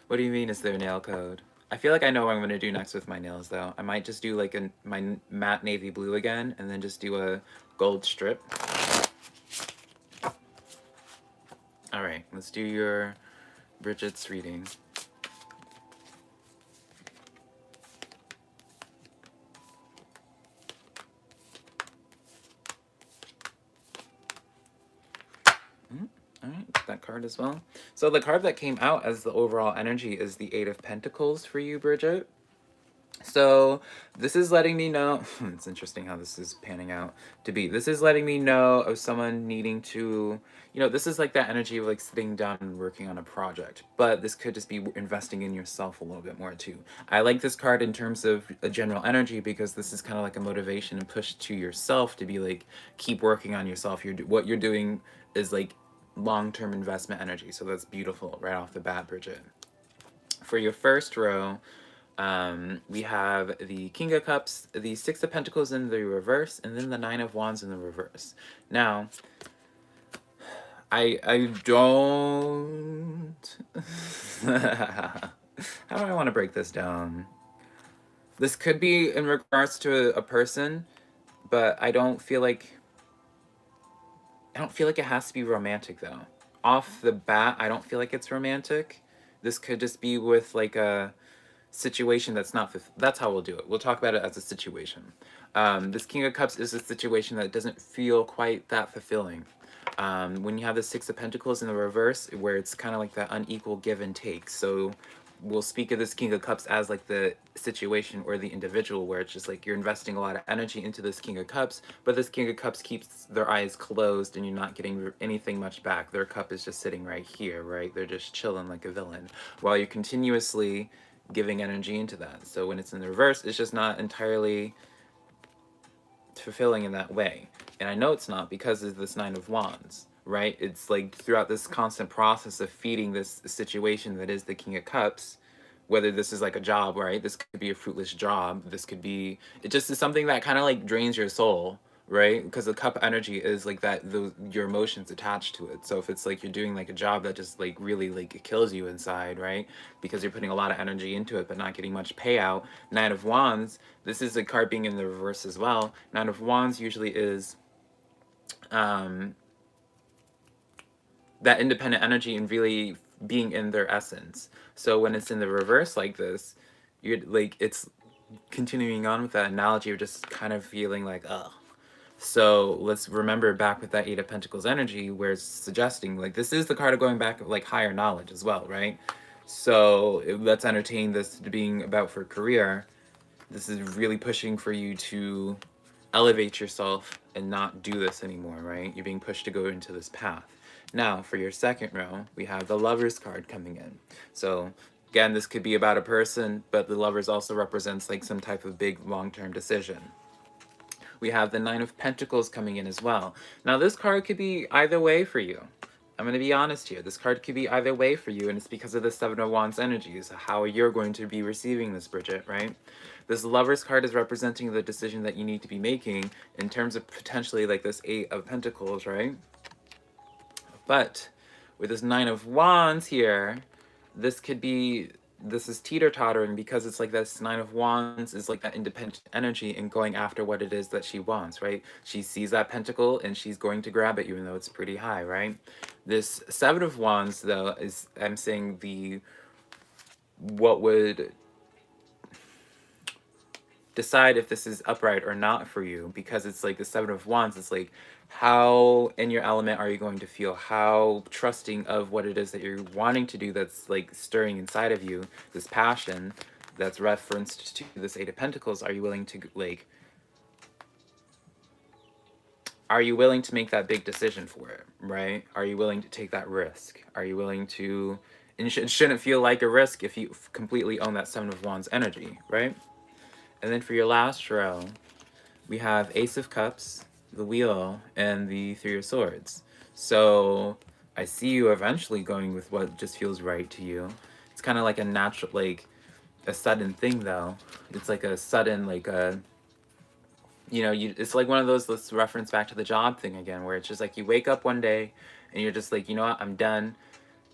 What do you mean, is there a nail code? I feel like I know what I'm going to do next with my nails, though. I might just do like my matte navy blue again, and then just do a gold strip. Alright, let's do your Bridget's reading. Alright, that card as well. So the card that came out as the overall energy is the Eight of Pentacles for you, Bridget. So this is letting me know, it's interesting how this is panning out to be. This is letting me know of someone needing to, you know, this is like that energy of like sitting down and working on a project, but this could just be investing in yourself a little bit more too. I like this card in terms of a general energy because this is kind of like a motivation and push to yourself to be like, keep working on yourself. What you're doing is like long-term investment energy. So that's beautiful right off the bat, Bridget. For your first row, We have the King of Cups, the Six of Pentacles in the reverse, and then the Nine of Wands in the reverse. Now, I don't... How do I want to break this down? This could be in regards to a person, but I don't feel like it has to be romantic though. Off the bat, I don't feel like it's romantic. This could just be with like a situation that's not, that's how we'll do it. We'll talk about it as a situation. This King of Cups is a situation that doesn't feel quite that fulfilling. When you have the Six of Pentacles in the reverse, where it's kind of like that unequal give and take. So we'll speak of this King of Cups as like the situation or the individual, where it's just like you're investing a lot of energy into this King of Cups, but this King of Cups keeps their eyes closed and you're not getting anything much back. Their cup is just sitting right here, right? They're just chilling like a villain while you're continuously giving energy into that. So when it's in the reverse, it's just not entirely fulfilling in that way. And I know it's not because of this Nine of Wands, right? It's like throughout this constant process of feeding this situation that is the King of Cups, whether this is like a job, right? This could be a fruitless job. This could be, it just is something that kind of like drains your soul, right? Because the cup energy is like that, your emotions attached to it. So if it's like you're doing like a job that just like really like it kills you inside, right? Because you're putting a lot of energy into it but not getting much payout. Nine of Wands, this is a card being in the reverse as well. Nine of Wands usually is that independent energy and really being in their essence. So when it's in the reverse like this, you're like, it's continuing on with that analogy of just kind of feeling like, ugh. So let's remember back with that Eight of Pentacles energy, where it's suggesting like this is the card of going back of like higher knowledge as well, right? So let's entertain this being about for career. This is really pushing for you to elevate yourself and not do this anymore, right? You're being pushed to go into this path. Now, for your second row, we have the Lovers card coming in. So again, this could be about a person, but the Lovers also represents like some type of big long-term decision. We have the Nine of Pentacles coming in as well. Now, this card could be either way for you. I'm going to be honest here. This card could be either way for you, and it's because of the Seven of Wands energies, how you're going to be receiving this, Bridget, right? This Lover's card is representing the decision that you need to be making in terms of potentially like this Eight of Pentacles, right? But with this Nine of Wands here, this could be, this is teeter-tottering because it's like this Nine of Wands is like that independent energy and going after what it is that she wants, right? She sees that pentacle and she's going to grab it even though it's pretty high, right? This Seven of Wands, though, is, I'm saying the, what would decide if this is upright or not for you, because it's like the Seven of Wands. It's like, how in your element are you going to feel? How trusting of what it is that you're wanting to do that's like stirring inside of you, this passion that's referenced to this Eight of Pentacles, are you willing to like, are you willing to make that big decision for it, right? Are you willing to take that risk? Are you willing to, and it shouldn't feel like a risk if you completely own that Seven of Wands energy, right? And then for your last row, we have Ace of Cups, the Wheel, and the Three of Swords. So I see you eventually going with what just feels right to you. It's kind of like a natural, like a sudden thing though. It's like a sudden, like a, you know, it's like one of those, let's reference back to the job thing again, where it's just like you wake up one day and you're just like, you know what, I'm done.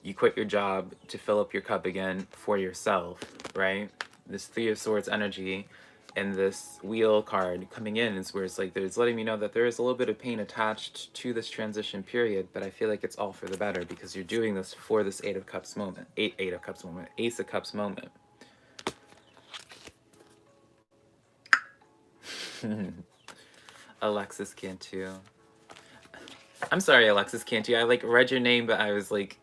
You quit your job to fill up your cup again for yourself, right? This Three of Swords energy and this Wheel card coming in is where it's like there's letting me know that there is a little bit of pain attached to this transition period, but I feel like it's all for the better because you're doing this for this Eight of Cups moment, Eight of Cups moment, Ace of Cups moment. Alexis Cantu. I'm sorry, Alexis Cantu. I like read your name, but I was like,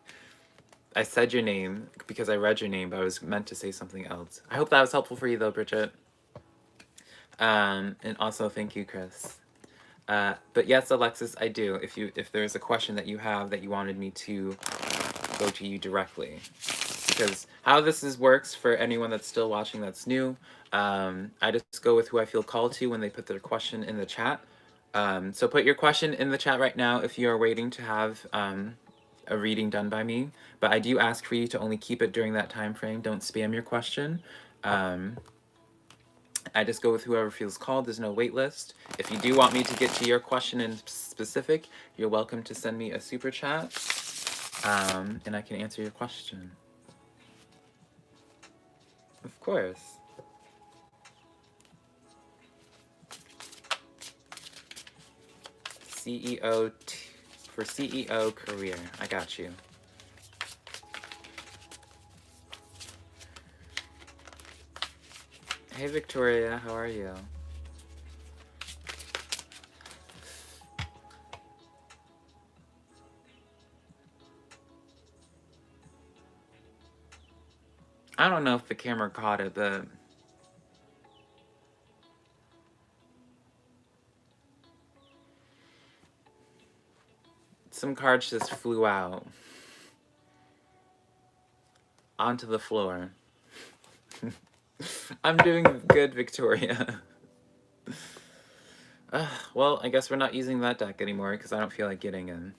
I said your name because I read your name, but I was meant to say something else. I hope that was helpful for you though, Bridget. And also thank you, Chris. But yes, Alexis, I do. If there's a question that you have that you wanted me to go to you directly, because how this works for anyone that's still watching that's new, I just go with who I feel called to when they put their question in the chat. So put your question in the chat right now if you are waiting to have a reading done by me. But I do ask for you to only keep it during that time frame. Don't spam your question. I just go with whoever feels called. There's no wait list. If you do want me to get to your question in specific, you're welcome to send me a super chat, and I can answer your question. Of course. For CEO career. I got you. Hey Victoria, how are you? I don't know if the camera caught it, but some cards just flew out onto the floor. I'm doing good, Victoria. Well, I guess we're not using that deck anymore because I don't feel like getting in.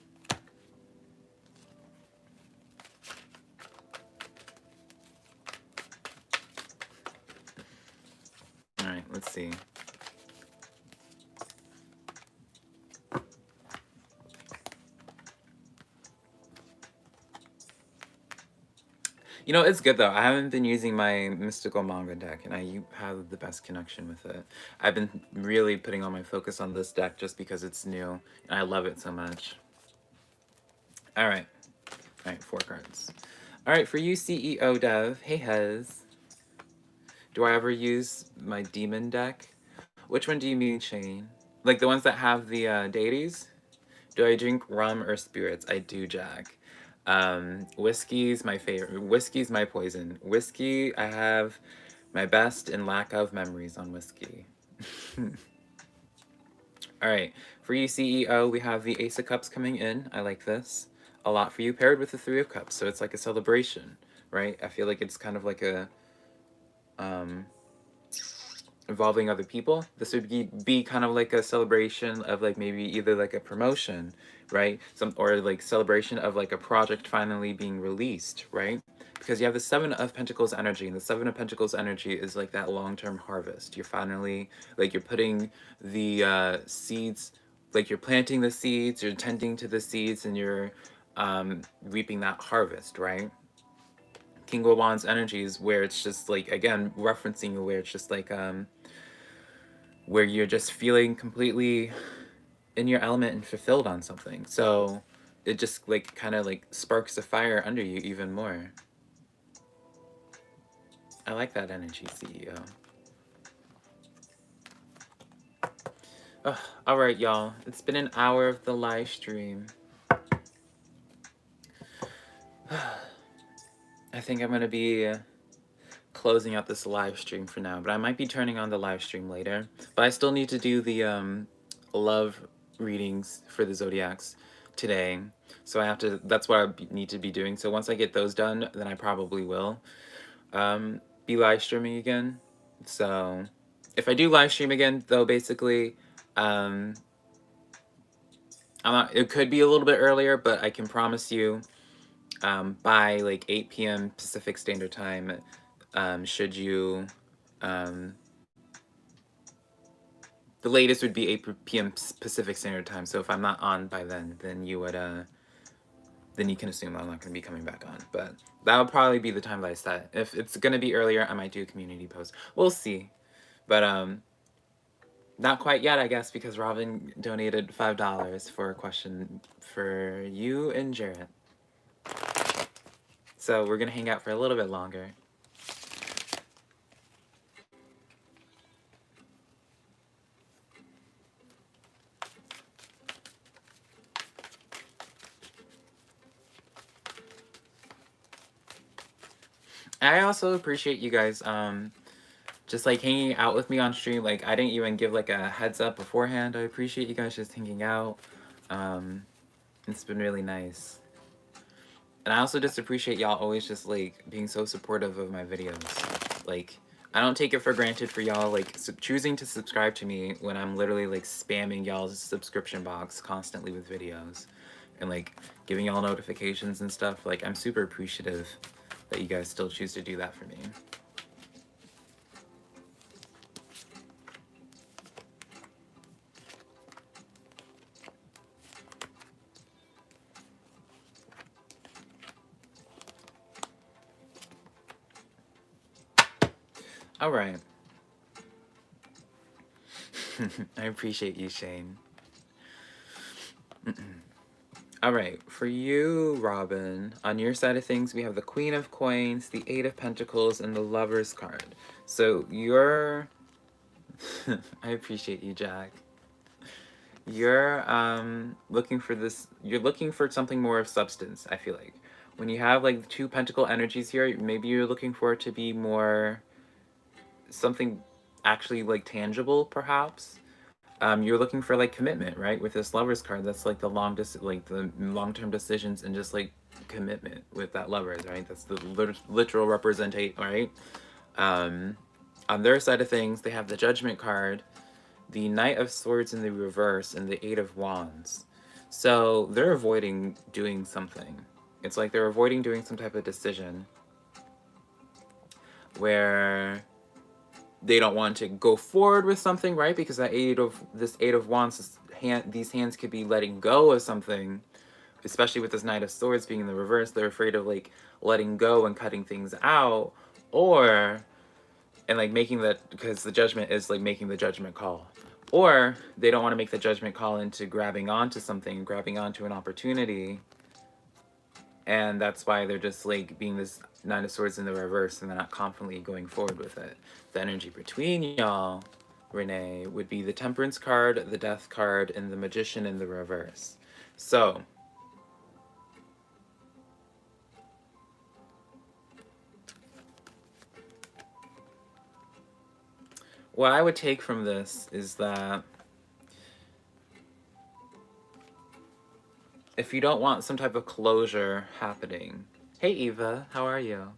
Alright, let's see. You know, it's good though. I haven't been using my mystical manga deck, and I have the best connection with it. I've been really putting all my focus on this deck just because it's new, and I love it so much. Alright. Alright, 4 cards. Alright, for you, CEO Dev. Hey, Hez. Do I ever use my demon deck? Which one do you mean, Shane? Like the ones that have the deities? Do I drink rum or spirits? I do, Jack. Whiskey's my favorite. Whiskey's my poison. Whiskey, I have my best and lack of memories on whiskey. Alright, for you, CEO, we have the Ace of Cups coming in. I like this a lot for you, paired with the Three of Cups. So it's like a celebration, right? I feel like it's kind of like a involving other people. This would be kind of like a celebration of like maybe either like a promotion, right? Or like celebration of like a project finally being released, right? Because you have the Seven of Pentacles energy, and the Seven of Pentacles energy is like that long-term harvest. You're finally like you're putting the seeds, like you're planting the seeds, you're tending to the seeds, and you're reaping that harvest, right? King of Wands energy is where it's just like, again, referencing where it's just like where you're just feeling completely in your element and fulfilled on something. So it just like kind of like sparks a fire under you even more. I like that energy, CEO. All right, y'all. It's been an hour of the live stream. I think I'm going to be closing out this live stream for now, but I might be turning on the live stream later. But I still need to do the love readings for the zodiacs today, so I have to. That's what I need to be doing. So once I get those done, then I probably will be live streaming again. So if I do live stream again, though, basically, I'm not. It could be a little bit earlier, but I can promise you, by like 8 p.m. Pacific Standard Time. Should you, the latest would be 8 p.m. Pacific Standard Time. So if I'm not on by then you would, then you can assume I'm not going to be coming back on. But that'll probably be the time that I set. If it's going to be earlier, I might do a community post. We'll see. But not quite yet, I guess, because Robin donated $5 for a question for you and Jarrett. So we're going to hang out for a little bit longer. I also appreciate you guys just like hanging out with me on stream. Like I didn't even give like a heads up beforehand. I appreciate you guys just hanging out. It's been really nice. And I also just appreciate y'all always just like being so supportive of my videos. Like I don't take it for granted for y'all like choosing to subscribe to me when I'm literally like spamming y'all's subscription box constantly with videos and like giving y'all notifications and stuff. Like I'm super appreciative that you guys still choose to do that for me. All right. I appreciate you, Shane. All right, for you, Robin, on your side of things, we have the Queen of Coins, the Eight of Pentacles, and the Lover's card. So you're... I appreciate you, Jack. You're looking for this... You're looking for something more of substance, I feel like. When you have, like, two Pentacle energies here, maybe you're looking for it to be more... something actually, like, tangible, perhaps. You're looking for like commitment, right? With this Lover's card, that's like the long-term decisions and just like commitment with that Lovers, right? That's the literal representate, right? On their side of things, they have the Judgment card, the Knight of Swords in the reverse, and the Eight of Wands. So they're avoiding doing something. It's like they're avoiding doing some type of decision where they don't want to go forward with something, right? Because this Eight of Wands, these hands could be letting go of something, especially with this Knight of Swords being in the reverse. They're afraid of like letting go and cutting things out, and like making that, because the Judgment is like making the judgment call, or they don't want to make the judgment call into grabbing onto something, grabbing onto an opportunity. And that's why they're just like being this Nine of Swords in the reverse, and they're not confidently going forward with it. The energy between y'all, Renee, would be the Temperance card, the Death card, and the Magician in the reverse. So, what I would take from this is that if you don't want some type of closure happening... Hey Eva, how are you?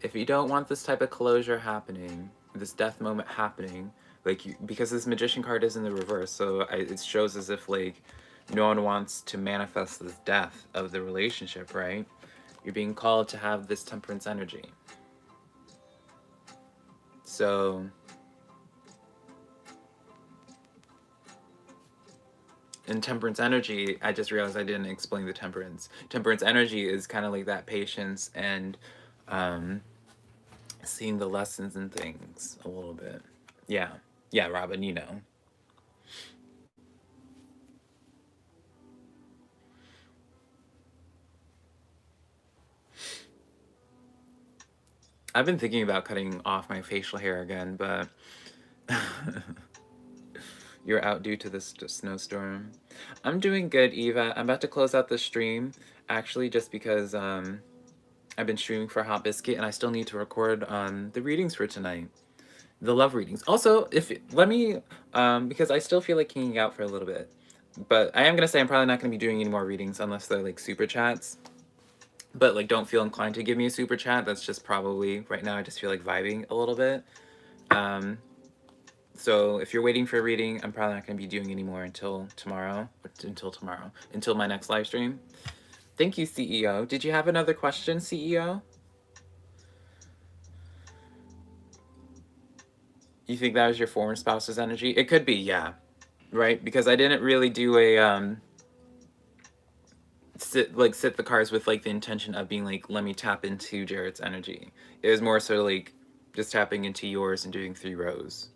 If you don't want this type of closure happening, this death moment happening, like because this Magician card is in the reverse, so it shows as if like no one wants to manifest this death of the relationship, right? You're being called to have this Temperance energy. So in Temperance energy, I just realized I didn't explain the Temperance. Temperance energy is kind of like that patience and seeing the lessons in things a little bit. Yeah, Robin, you know. I've been thinking about cutting off my facial hair again, but you're out due to this snowstorm. I'm doing good, Eva. I'm about to close out the stream, actually, just because I've been streaming for Hot Biscuit, and I still need to record the readings for tonight. The love readings. Also, because I still feel like hanging out for a little bit. But I am going to say I'm probably not going to be doing any more readings unless they're like super chats. But like, don't feel inclined to give me a super chat. That's just probably, right now I just feel like vibing a little bit. So if you're waiting for a reading, I'm probably not going to be doing any more until tomorrow. Until my next live stream. Thank you, CEO. Did you have another question, CEO? You think that was your former spouse's energy? It could be, yeah. Right? Because I didn't really do a sit the cards with like the intention of being like, let me tap into Jared's energy. It was more so like just tapping into yours and doing 3 rows.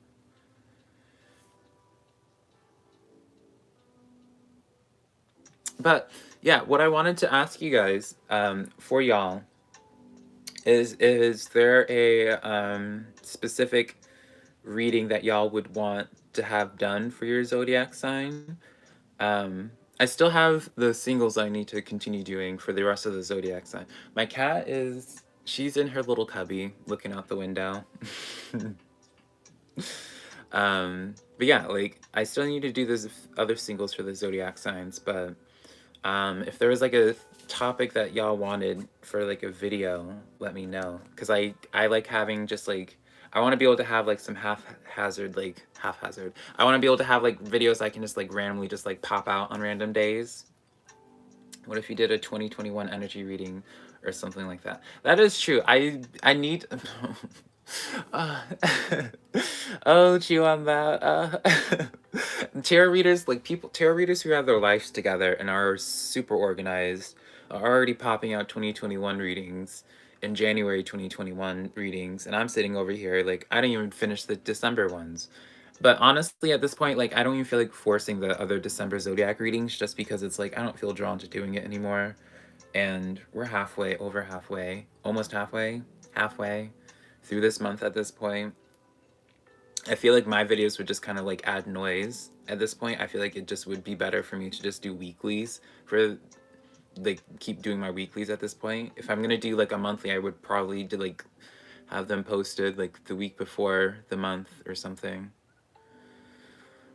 But yeah, what I wanted to ask you guys for y'all is there a specific reading that y'all would want to have done for your zodiac sign? I still have the singles I need to continue doing for the rest of the zodiac sign. My cat she's in her little cubby looking out the window. But yeah, like I still need to do those other singles for the zodiac signs, but if there was like a topic that y'all wanted for like a video, let me know, because I like having just like, I want to be able to have like some haphazard. I want to be able to have like videos I can just like randomly just like pop out on random days. What if you did a 2021 energy reading or something like that? That is true. I need oh, chew on that. Tarot readers, tarot readers who have their lives together and are super organized, are already popping out 2021 readings in January 2021 readings, and I'm sitting over here like I didn't even finish the December ones. But honestly, at this point, like I don't even feel like forcing the other December zodiac readings just because it's like I don't feel drawn to doing it anymore. And we're halfway, over halfway, almost halfway through this month at this point. I feel like my videos would just kind of like add noise at this point. I feel like it just would be better for me to just do weeklies for like keep doing my weeklies at this point. If I'm gonna do like a monthly, I would probably do like have them posted like the week before the month or something.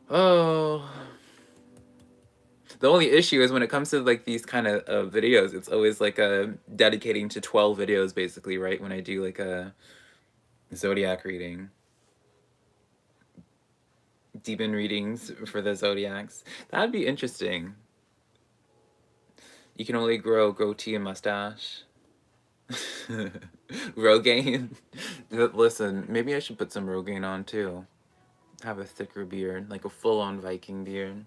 Oh, the only issue is when it comes to like these kind of videos, it's always like dedicating to 12 videos basically, right? When I do like a zodiac reading. Demon readings for the zodiacs. That'd be interesting. You can only grow goatee and mustache. Rogaine. Listen, maybe I should put some Rogaine on too. Have a thicker beard, like a full-on Viking beard.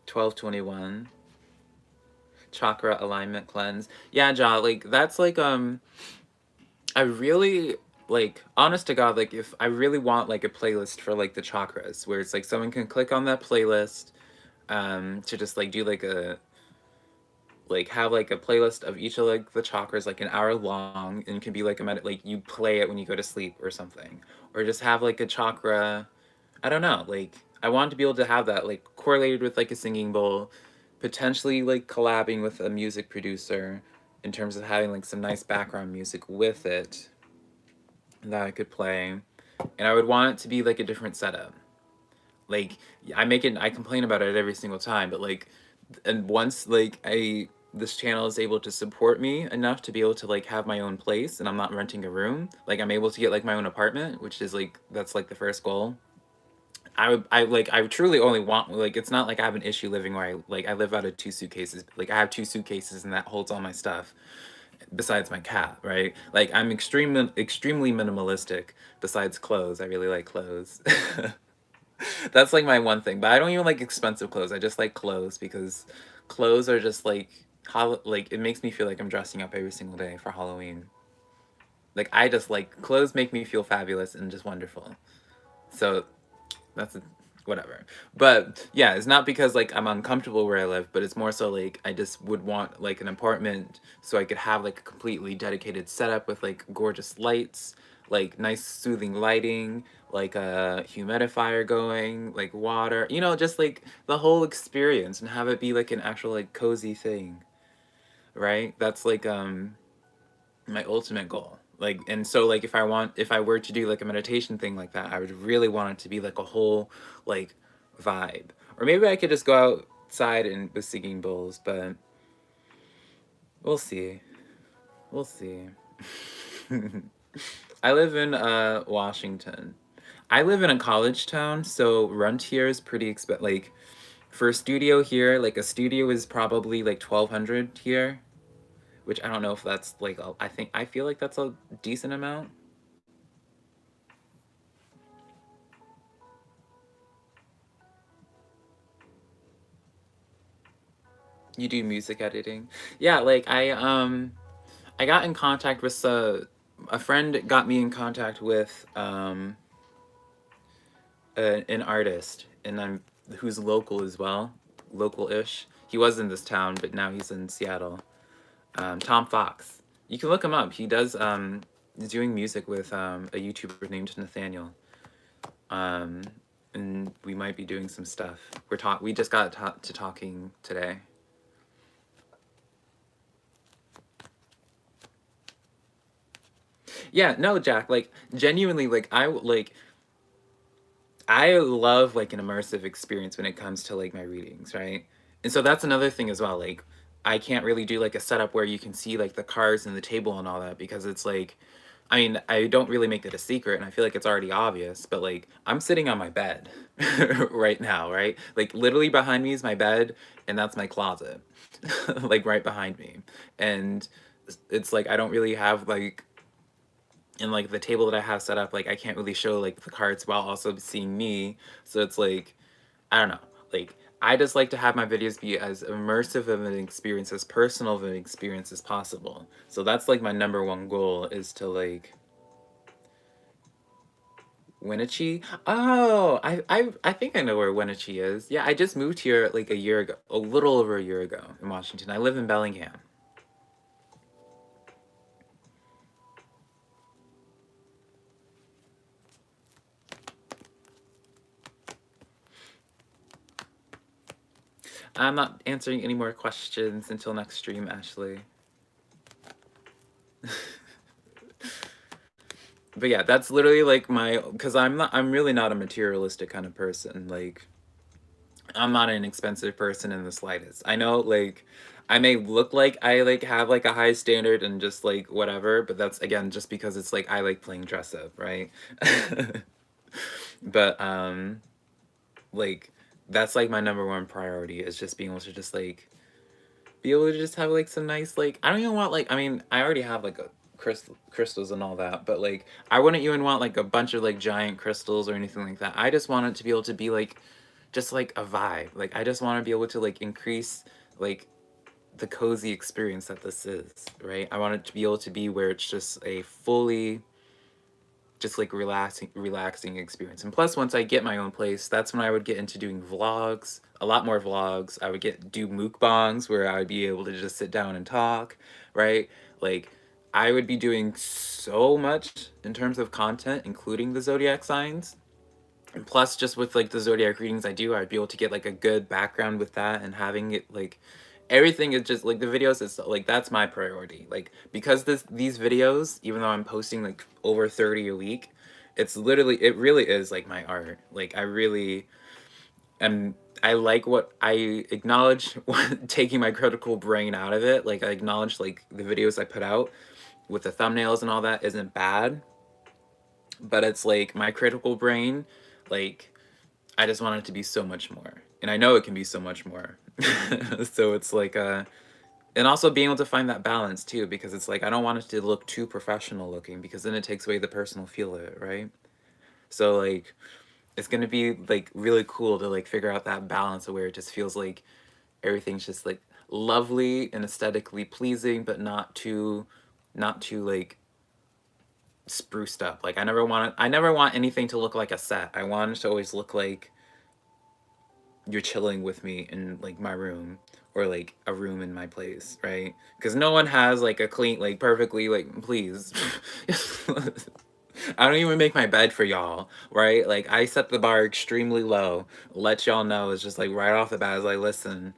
$12.21. Chakra alignment cleanse. Yeah, Ja, like that's like I really like, honest to God, like if I really want like a playlist for like the chakras where it's like someone can click on that playlist to just like do like a like have like a playlist of each of like the chakras like an hour long, and it can be like like you play it when you go to sleep or something, or just have like a chakra, I don't know, like I want to be able to have that like correlated with like a singing bowl, potentially like collabing with a music producer in terms of having like some nice background music with it that I could play. And I would want it to be like a different setup. Like I complain about it every single time, but like, and once like this channel is able to support me enough to be able to like have my own place and I'm not renting a room, like I'm able to get like my own apartment, which is like that's like the first goal. I truly only want, like it's not like I have an issue living where I live out of 2 suitcases. Like I have 2 suitcases and that holds all my stuff besides my cat, right? Like I'm extremely minimalistic besides clothes. I really like clothes. That's like my one thing, but I don't even like expensive clothes. I just like clothes because clothes are just like like it makes me feel like I'm dressing up every single day for Halloween. Like I just like clothes make me feel fabulous and just wonderful. So that's whatever. But yeah, it's not because like I'm uncomfortable where I live, but it's more so like I just would want like an apartment so I could have like a completely dedicated setup with like gorgeous lights, like nice soothing lighting, like a humidifier going, like water, you know, just like the whole experience, and have it be like an actual like cozy thing, right? That's like my ultimate goal. Like, and so like if I were to do like a meditation thing like that, I would really want it to be like a whole like vibe. Or maybe I could just go outside and with singing bowls, but we'll see. We'll see. I live in Washington. I live in a college town, so rent here is pretty expensive. Like for a studio here, like a studio is probably like 1,200 here, which I don't know if that's like I feel like that's a decent amount. You do music editing? Yeah, like I got in contact with a friend got me in contact with an artist, and I'm who's local as well, local-ish. He was in this town, but now he's in Seattle. Tom Fox. You can look him up. He does he's doing music with a YouTuber named Nathaniel. Um, and we might be doing some stuff. We just got to talking today. Yeah, no, Jack, like genuinely, like I love like an immersive experience when it comes to like my readings, right? And so that's another thing as well. Like I can't really do like a setup where you can see like the cards and the table and all that, because it's like, I mean, I don't really make it a secret and I feel like it's already obvious, but like I'm sitting on my bed right now, right? Like literally behind me is my bed and that's my closet. Like right behind me. And it's like I don't really have like, and like the table that I have set up, like I can't really show like the cards while also seeing me. So it's like, I don't know, like I just like to have my videos be as immersive of an experience, as personal of an experience as possible. So that's like my number one goal, is to like Wenatchee. Oh, I think I know where Wenatchee is. Yeah, I just moved here like a year ago, a little over a year ago in Washington. I live in Bellingham. I'm not answering any more questions until next stream, Ashley. But yeah, that's literally like because I'm really not a materialistic kind of person. Like, I'm not an expensive person in the slightest. I know, like, I may look like I like have like a high standard and just like whatever, but that's again just because it's like I like playing dress up, right? But like that's like my number one priority, is just being able to just like be able to just have like some nice, like, I don't even want like, I mean, I already have like a crystals and all that, but like I wouldn't even want like a bunch of like giant crystals or anything like that. I just want it to be able to be like just like a vibe. Like I just want to be able to like increase like the cozy experience that this is, right? I want it to be able to be where it's just a fully just like relaxing experience. And plus, once I get my own place, that's when I would get into doing vlogs, a lot more vlogs. I would do mukbangs where I would be able to just sit down and talk, right? Like I would be doing so much in terms of content, including the zodiac signs. And plus, just with like the zodiac readings I do, I'd be able to get like a good background with that, and having it like everything is just like the videos is like that's my priority. Like because these videos, even though I'm posting like over 30 a week, it really is like my art. Like I really am. I like what I acknowledge taking my critical brain out of it. Like I acknowledge like the videos I put out with the thumbnails and all that isn't bad, but it's like my critical brain, like I just want it to be so much more. And I know it can be so much more. So it's like and also being able to find that balance too, because it's like I don't want it to look too professional looking, because then it takes away the personal feel of it, right? So like it's gonna be like really cool to like figure out that balance of where it just feels like everything's just like lovely and aesthetically pleasing, but not too like spruced up. Like I never want anything to look like a set. I want it to always look like you're chilling with me in like my room, or like a room in my place, right? Because no one has like a clean, like perfectly, like, please. I don't even make my bed for y'all, right? Like I set the bar extremely low. Let y'all know, it's just like right off the bat, it's like, listen,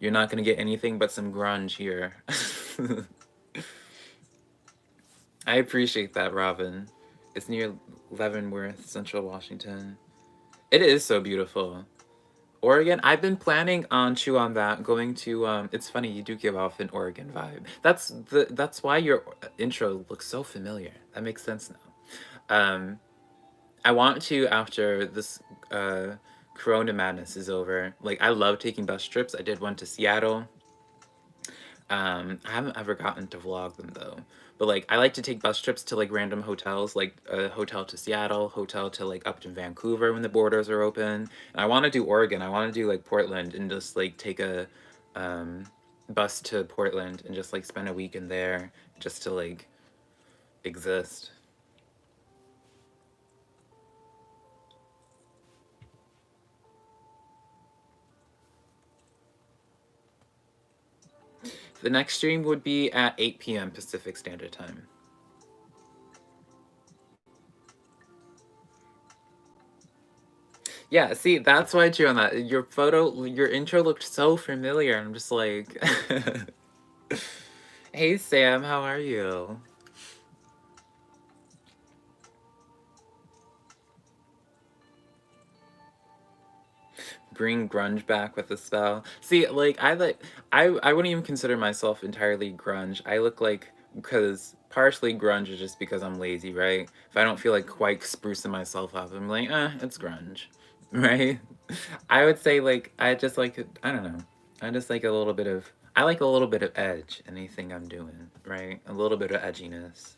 you're not gonna get anything but some grunge here. I appreciate that, Robin. It's near Leavenworth, Central Washington. It is so beautiful. Oregon, I've been planning on that, going to it's funny, you do give off an Oregon vibe. That's why your intro looks so familiar. That makes sense now. I want to, after this Corona madness is over, like I love taking bus trips. I did one to Seattle. I haven't ever gotten to vlog them though. But like I like to take bus trips to like random hotels, like a hotel to Seattle, hotel to like up to Vancouver when the borders are open. And I want to do Oregon. I want to do like Portland, and just like take a bus to Portland and just like spend a week in there just to like exist. The next stream would be at 8 p.m. Pacific Standard Time. Yeah, see, that's why I drew on that. Your intro looked so familiar. I'm just like, hey Sam, how are you? Bring grunge back with a spell. See, like I wouldn't even consider myself entirely grunge. I look like, because partially grunge is just because I'm lazy, right? If I don't feel like quite sprucing myself up, I'm like, it's grunge, right? I would say like I just like, I don't know. I just like a little bit of, I like a little bit of edge in anything I'm doing, right? A little bit of edginess.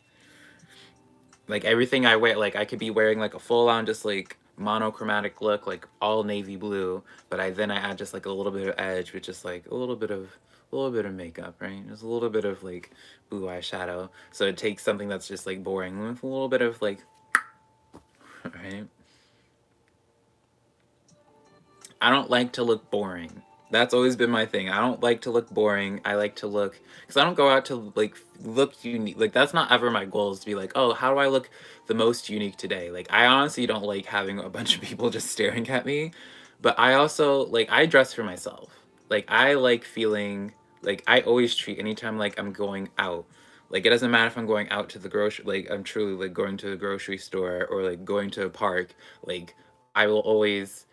Like everything I wear, like I could be wearing like a full on just like monochromatic look, like all navy blue, but then I add just like a little bit of edge with just like a little bit of makeup, right? Just a little bit of like blue eyeshadow. So it takes something that's just like boring with a little bit of like, right? I don't like to look boring. That's always been my thing. I don't like to look boring. I like to look, because I don't go out to like look unique. Like that's not ever my goal, is to be like, oh, how do I look the most unique today? Like I honestly don't like having a bunch of people just staring at me. But I also like, I dress for myself. Like I like feeling like I always treat anytime like I'm going out. Like it doesn't matter if I'm going out to the grocery, like I'm truly like going to the grocery store or like going to a park. Like I will always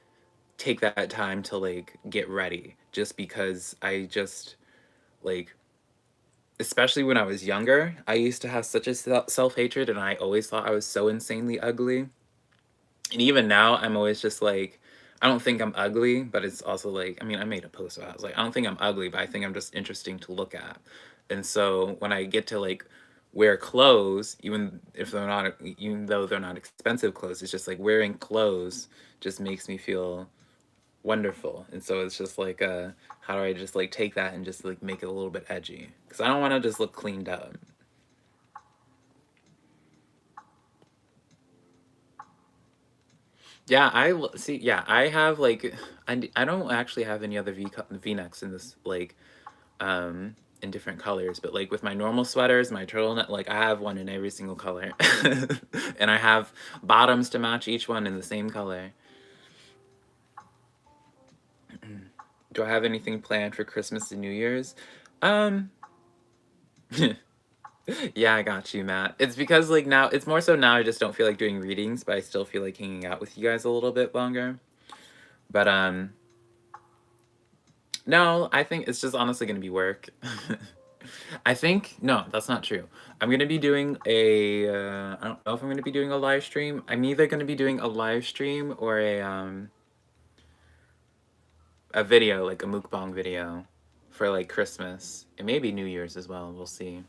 take that time to like get ready, just because I just like, especially when I was younger, I used to have such a self-hatred, and I always thought I was so insanely ugly. And even now I'm always just like, I don't think I'm ugly, but it's also like, I mean, I made a post where I was like, I don't think I'm ugly, but I think I'm just interesting to look at. And so when I get to like wear clothes, even though they're not expensive clothes, it's just like wearing clothes just makes me feel wonderful. And so it's just like, how do I just like take that and just like make it a little bit edgy, because I don't want to just look cleaned up. Yeah, see. Yeah, I have like, I don't actually have any other v-necks in this like, um in different colors, but like with my normal sweaters, my turtleneck, like I have one in every single color. And I have bottoms to match each one in the same color. Do I have anything planned for Christmas and New Year's? Um Yeah, I got you, Matt. It's because like now, it's more so now I just don't feel like doing readings, but I still feel like hanging out with you guys a little bit longer. But no, I think it's just honestly gonna be work. I think no, that's not true. I'm gonna be doing a I don't know if I'm gonna be doing a live stream. I'm either gonna be doing a live stream or a video, like a mukbang video for like Christmas and maybe New Year's as well. We'll see.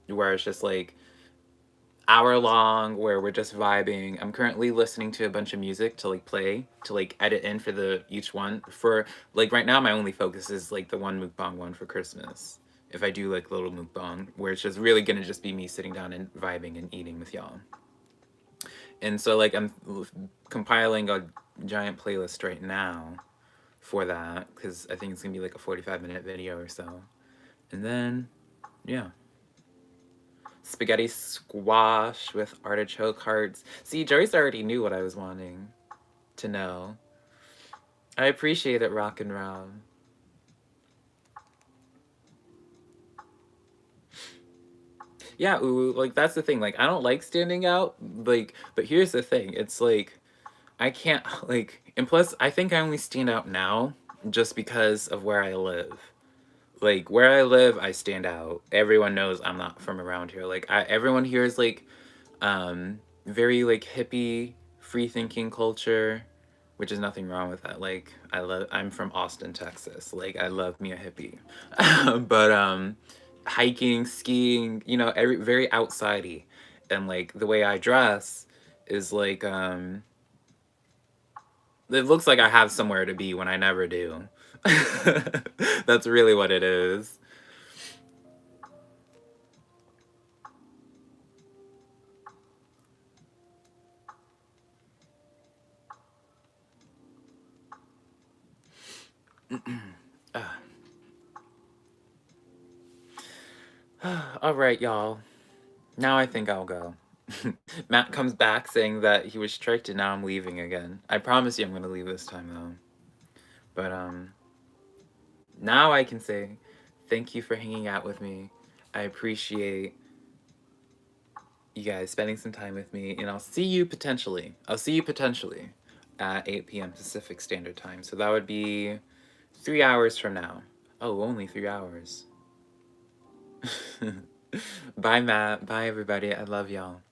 Where it's just like hour long, where we're just vibing. I'm currently listening to a bunch of music to like play, to like edit in for the each one. For like right now my only focus is like the one mukbang one for Christmas. If I do like little mukbang, where it's just really gonna just be me sitting down and vibing and eating with y'all. And so like I'm compiling a giant playlist right now for that, because I think it's gonna be like a 45-minute video or so. And then yeah, spaghetti squash with artichoke hearts. See, Joyce already knew what I was wanting to know. I appreciate it, Rock and Rob. Yeah, ooh, like that's the thing. Like I don't like standing out. Like, but here's the thing. It's like I can't like, and plus I think I only stand out now just because of where I live. Like where I live, I stand out. Everyone knows I'm not from around here. Like everyone here is like very like hippie, free thinking culture, which is nothing wrong with that. Like I'm from Austin, Texas. Like I love me a hippie. But hiking, skiing, you know, very outsidey. And like the way I dress is like it looks like I have somewhere to be when I never do. That's really what it is. All right, y'all. Now I think I'll go. Matt comes back saying that he was tricked and now I'm leaving again. I promise you I'm going to leave this time though. But now I can say thank you for hanging out with me. I appreciate you guys spending some time with me, and I'll see you potentially. At 8 p.m. Pacific Standard Time. So that would be 3 hours from now. Oh, only 3 hours. Bye, Matt. Bye, everybody. I love y'all.